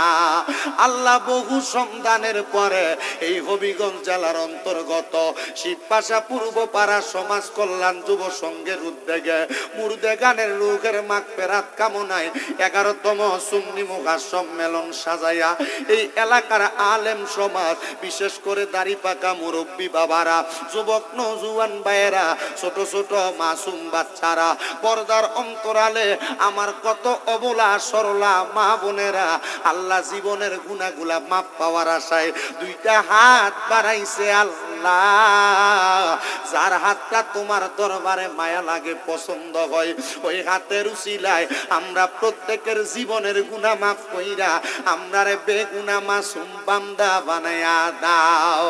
আল্লাহ বহু সন্ধানের পরে এই হবিগঞ্জ জেলার অন্তর্গত শিবপাশা পূর্বপাড়া সমাজ কল্যাণ যুব সংঘের উদ্যোগে মুর্দে গানের রুহের মাগফিরাত কামনায় 11তম সুন্নি মুখা সম্মেলন সাজাইয়া এই এলাকার আলেম সমাজ বিশেষ করে দাড়ি পাকা মুরব্বী বাবারা যুবক নওজোয়ান ভাইয়েরা ছোট ছোট মাসুম বাচ্চারা পর্দার অন্তরালে আমার কত অবলা সরলা মা বোনেরা আল্লাহ জীবনের গুনাহগুলা মাপ পাওয়ার আশায় দুইটা হাত বাড়াইছে আল্লাহ যার হাতটা তোমার দরবারে মায়া লাগে পছন্দ হয় ওই হাতের উসিলায় আমরা প্রত্যেকের জীবনের গুনাহ মাফ কইরা আমরারে বেগুনাহ মাসুম বান্দা বানায়া দাও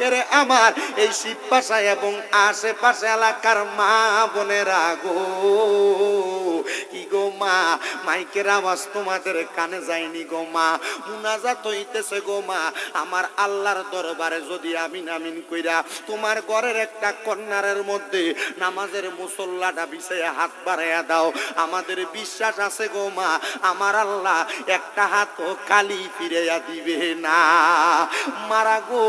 এরে আমার এই শিবপাশা এবং আশেপাশে এলাকার মা বোনেরা গো কি গো মা মাইকের আওয়াজ তোমাদের কানে যায়নি গো মা, মুনাজাত হইতেছে গো মা। আমার আল্লাহর দরবারে যদি আমিন আমিন কইরা তোমার ঘরের একটা কর্নারের মধ্যে নামাজের মুসল্লাটা বিছাইয়া হাত বাড়াইয়া দাও, আমাদের বিশ্বাস আছে গো মা, আমার আল্লাহ একটা হাতও খালি ফিরাইয়া দিবে না। মারা গো,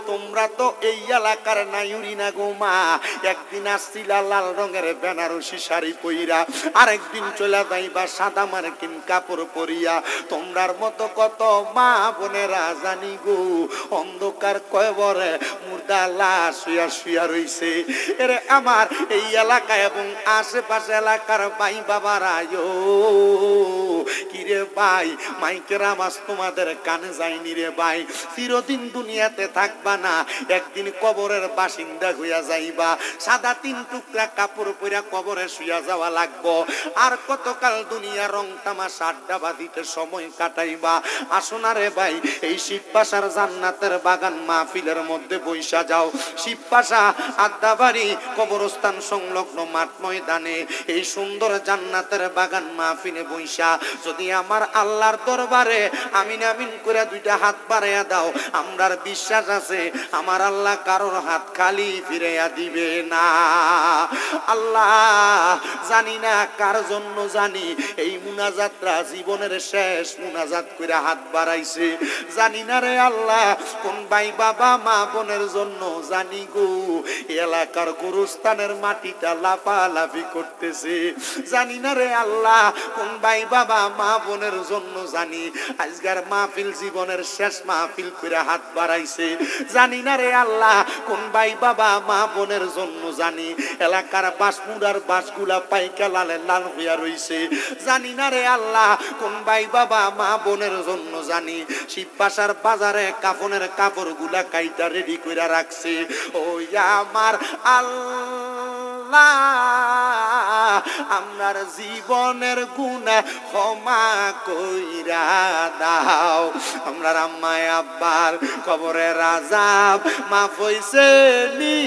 তোমরা তো এই এলাকার নাইউরি না গো মা। একদিন আসছিলা লাল রঙের বেনারসি শাড়ি পইরা, আরেকদিন চলে যাইবা সাদা মার্কিন কাপড় পরিয়া। তোমরার মতো কত মা বোনেরা জানি গো অন্ধকার কয়বরে মুর্দা লাশ শুয়া শুয়া রইছে। এরে আমার এই এলাকা এবং আশেপাশে এলাকার ভাই বাবারা, কিরে ভাই, মাইকের আওয়াজ তোমাদের কানে যায়নি রে ভাই। চিরদিন দুনিয়াতে থাকবা না, একদিন কবরের বাসিন্দা হইয়া যাইবা। সাদা 3 টুকরা কাপড় পইরা কবরে শুয়া যাওয়া লাগবো। আর কতকাল দুনিয়া রং তামাশা আড্ডা বাঁধিতে সময় কাটাইবা। আসো না রে ভাই, এই শিবপাশার জান্নাতের বাগান মাহফিলের মধ্যে বইসা যাও। শিবপাশা আড্ডাবাড়ি কবরস্থান সংলগ্ন মাঠ ময়দানে এই সুন্দর জান্নাতের বাগান মাহফিলে বইসা যদি আমার আল্লাহর দরবারে আমিন আমিন করে 2টা হাত বাড়াইয়া দাও, আমরার বিশ্বাস আছে আমার আল্লাহ কারোর হাত খালি ফিরাইয়া দিবে না। আল্লাহ জানি না কার জন্য, জানি এই মুনাজাতরা জীবনের শেষ মুনাজাত করে হাত বাড়াইছে। জানি না রে আল্লাহ কোন ভাই বাবা মা বোনের জন্য, জানি গো এলাকার গোরস্থানের মাটিটা লাফালাফি করতেছে। জানি না রে আল্লাহ কোন ভাই বাবা মা বোনের জন্য, জানি আজকের মাহফিল জীবনের শেষ মাহফিল করে হাত বাড়াইছে। জানি না রে আল্লাহ কোন ভাই বাবা মা বোনের জন্য, জানি এলাকার বাসমুড়ার বাসগুলা পাইকা লালে লাল হইয়া রইছে। জানি না রে আল্লাহ কোন ভাই বাবা মা বোনের জন্য, জানি শিবপাশার বাজারে কাফনের কাপড় গুলা কাইটা রেডি কইরা রাখছে। ওই আমার আল্লাহ আমরার জীবনের গুনাহ ক্ষমা কইরা দাও। আমরার আম্মায় আব্বার কবরের আযাব মাফ হইছে নি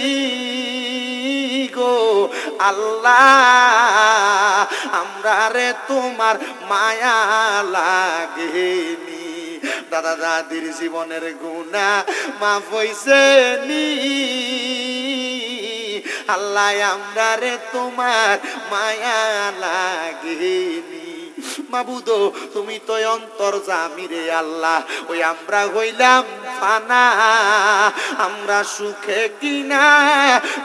গো আল্লাহ। আমরারে তোমার মায়া লাগেনি। দাদা দাদির জীবনের গুনাহ মাফ হইছে নি আল্লাহ, আমরারে তোমার মায়া লাগেনি। মাবুদ তুমি তো অন্তর্যামী রে আল্লাহ, ওই আমরা হইলাম ফানা। আমরা সুখে কিনা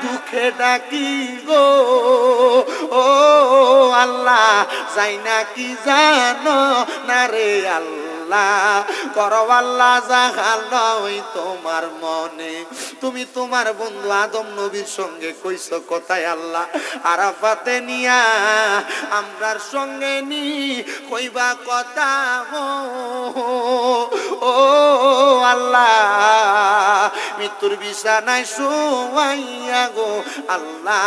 দুঃখে ডাকি গো ও আল্লাহ, যাই না কি জানো না রে আল্লাহ। করো আল্লাহ জাগালই তোমার মনে। তুমি তোমার বন্ধু আদম নবীর সঙ্গে কইছো কথায় আল্লাহ, আরাফাতে নিয়া আমরার সঙ্গে নি কইবা কথা ও আল্লাহ। মৃত্যুর বিছানায় শুয়াইয়া গো আল্লাহ,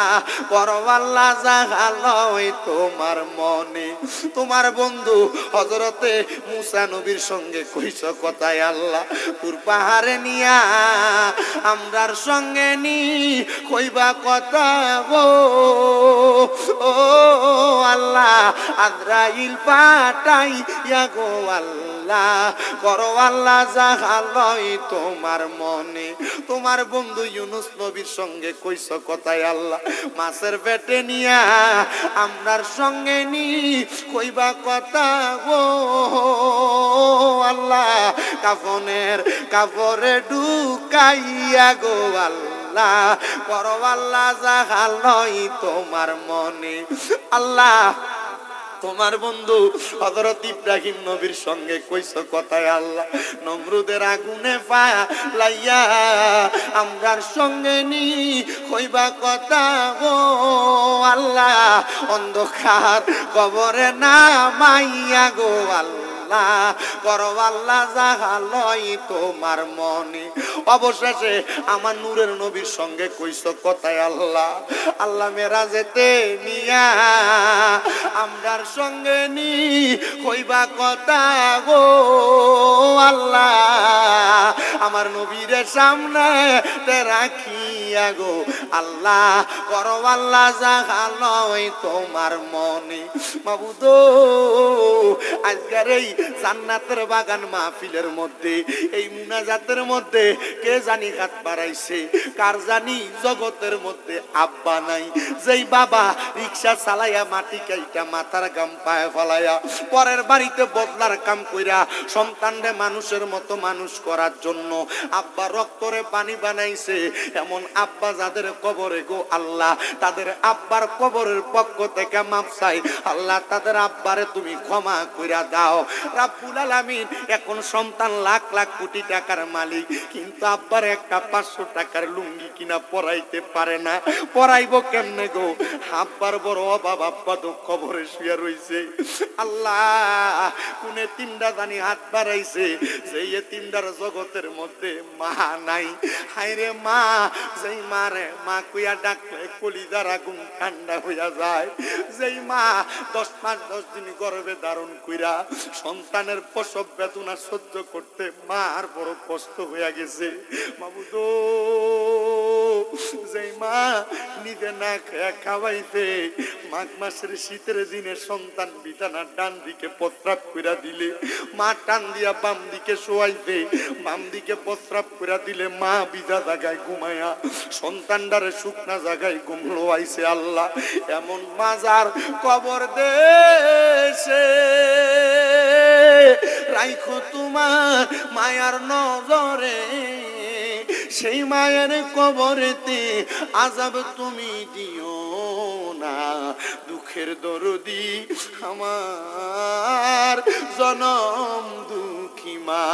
করো আল্লাহ জাগালই তোমার মনে। তোমার বন্ধু হযরতে মুসা নবীর সঙ্গে কইছো কথায় আল্লাহ, তুর পাহাড়ে নিয়া আমরার সঙ্গে নি কইবা কথা গো ও আল্লাহ। আজরাইল পাঠাইয়া গো আল্লাহ, করো আল্লাহ জাগালই তোমার মনে। তোমার বন্ধু ইউনুস নবীর সঙ্গে কইছো কথায় আল্লাহ, মাছের পেটে নিয়া আমরার সঙ্গে নি কইবা কথা গো আল্লাহ। কাফনের কাপড়ে ঢুকাইয়া গো আল্লাহ, করো আল্লাহ জাগালই তোমার মনে। আল্লাহ তোমার বন্ধু হযরত ইব্রাহিম নবীর সঙ্গে কইছো কথায় আল্লাহ, নমরুদের আগুনে ফালাইয়া আমরার সঙ্গে নি কইবা কথা গো আল্লাহ। অন্ধকার কবরে নামাইয়া গো আল্লাহ, করো আল্লাহ জাগালই তোমার মনে। অবশেষে আমার নূরের নবীর সঙ্গে কইছো কথায় আল্লাহ, আল্লাহ মেরাজেতে নিয়া আমরার সঙ্গে নি কইবা কথা গো আল্লাহ, আমার নবীর সামনে তে রাখিয়া গো আল্লাহ, করো আল্লাহ জাগালয় তোমার মনে। মাবুদ আজকের এই জান্নাতের বাগান মাহফিলের মধ্যে, এই মুনাজাতের মধ্যে কে জানি হাত বাড়াইছে, কার জানি জগতের মধ্যে আব্বা নাই, যেই বাবা রিক্সা চালাইয়া মাটি কাইটা মাথার গাম পায়ে ফলাইয়া পরের বাড়িতে বদলার কাম কইরা সন্তানরে মানুষের মতো মানুষ করার জন্য আব্বা রক্তরে পানি বানাইছে, এমন আব্বা যাদের কবরে গো আল্লাহ, তাদের আব্বার কবরের পক্ষ থেকে মাপ চাই আল্লাহ, তাদের আব্বারে তুমি ক্ষমা কইরা দাও রাব্বুল আলামিন। এখন সন্তান লাখ লাখ কোটি টাকার মালিক, কিন্তু আব্বার একটা 500 টাকার লুঙ্গি কিনা পরাইতে পারে না, পরাইবো কেমনে গো? আব্বার বড় অভাব, আব্বা তো কবরে শুয়ে রইছে। আল্লাহ কোন এতিমটা জানি হাত বাড়াইছে, সেই এতিমটার জগতের মধ্যে মা নাই। হায়রে মা, যেই মারে মা কইয়া ডাকলে কলিজার আগুন ঠান্ডা হইয়া যায়, যেই মা 10 মাস 10 দিন গর্ভে ধারণ কইরা সন্তানের প্রসব বেদনা সহ্য করতে মার বড় কষ্ট হইয়া গেছে। মাবুদ যেই মা নিজে না খাওয়াইতে মাঘ মাসের শীতের দিনে সন্তান বিছানার ডান দিকে প্রস্রাব কইরা দিলে মা টান দিয়া বাম দিকে শোয়াইতে, বাম দিকে প্রস্রাব কইরা দিলে মা বিজা জায়গায় ঘুমায়া সন্তানটারে শুকনা জায়গায় ঘুমলো আইছে। আল্লাহ এমন মাজার কবর দেশে রাইখো তোমার মায়ার নজরে, সেই মায়ের কবরেতে আযাব তুমি দিও না, দুঃখের দরদি আমার জনম দুঃখী মা।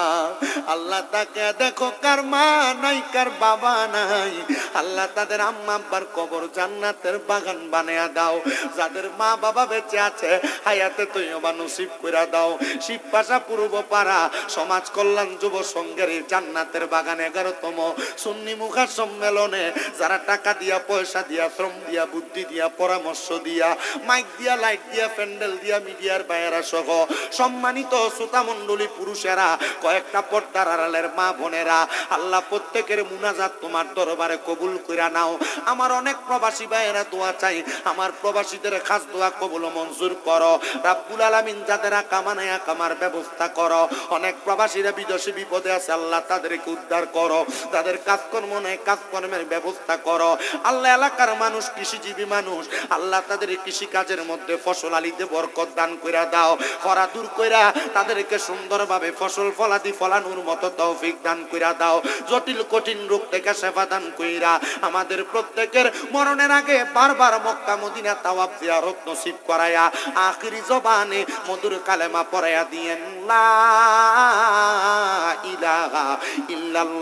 আল্লাহ তাকে দেখো কার মা নাই, কার বাবা নাই, আল্লাহ তাদের আম্মা আব্বার কবর জান্নাতের বাগান বানায়া দাও। যাদের মা বাবা বেঁচে আছে হায়াতে তৈয়বা নসিব কইরা দাও। শিবপাশা পূর্ব পাড়া সমাজ কল্যাণ যুব সংঘের জান্নাতের বাগান 11তম সুন্নি মুখা সম্মেলনে যারা টাকা দিয়া, পয়সা দিয়া, শ্রম দিয়া, বুদ্ধি দিয়া, পরামর্শ দিয়া, মাইক দিয়া, লাইট দিয়া, প্যান্ডেল দিয়া, মিডিয়ার বাইরা সহ সম্মানিত শ্রোতা মণ্ডলী পুরুষেরা, কয়েকটা পর্দার আড়ালের মা বোনেরা, আল্লাহ প্রত্যেকের মুনাজাত তোমার দরবারে কবুল কইরা নাও। আমার অনেক প্রবাসী ভাইয়েরা দোয়া চাই, আমার প্রবাসীদের খাস দোয়া কবুল মঞ্জুর করো রাব্বুল আলামিন। যাদের কামানায়া কামার ব্যবস্থা করো, অনেক প্রবাসীরা বিদেশে বিপদে আছে আল্লাহ তাদেরকে উদ্ধার করো, তাদের কাজকর্ম নেই কাজকর্মের ব্যবস্থা করো আল্লাহ। এলাকার মানুষ কৃষিজীবী মানুষ আল্লাহ, তাদের কৃষি কাজের মধ্যে ফসল আলিতে বরকত দান কইরা দাও, খরা দূর কইরা তাদেরকে সুন্দরভাবে ফসল ফলাদি ফলানোর মতো তৌফিক দান কইরা দাও। জটিল কঠিন রোগ থেকে সেবা দান কইরা আমাদের প্রত্যেকের মরণের আগে বারবার মক্কা মদিনা তাওয়াফ জিয়ারত নসিব করায়া আখিরি জবানে মধুর কালেমা পড়ায়া দিয়েন লা ইলাহা ইল্লাল্লাহ।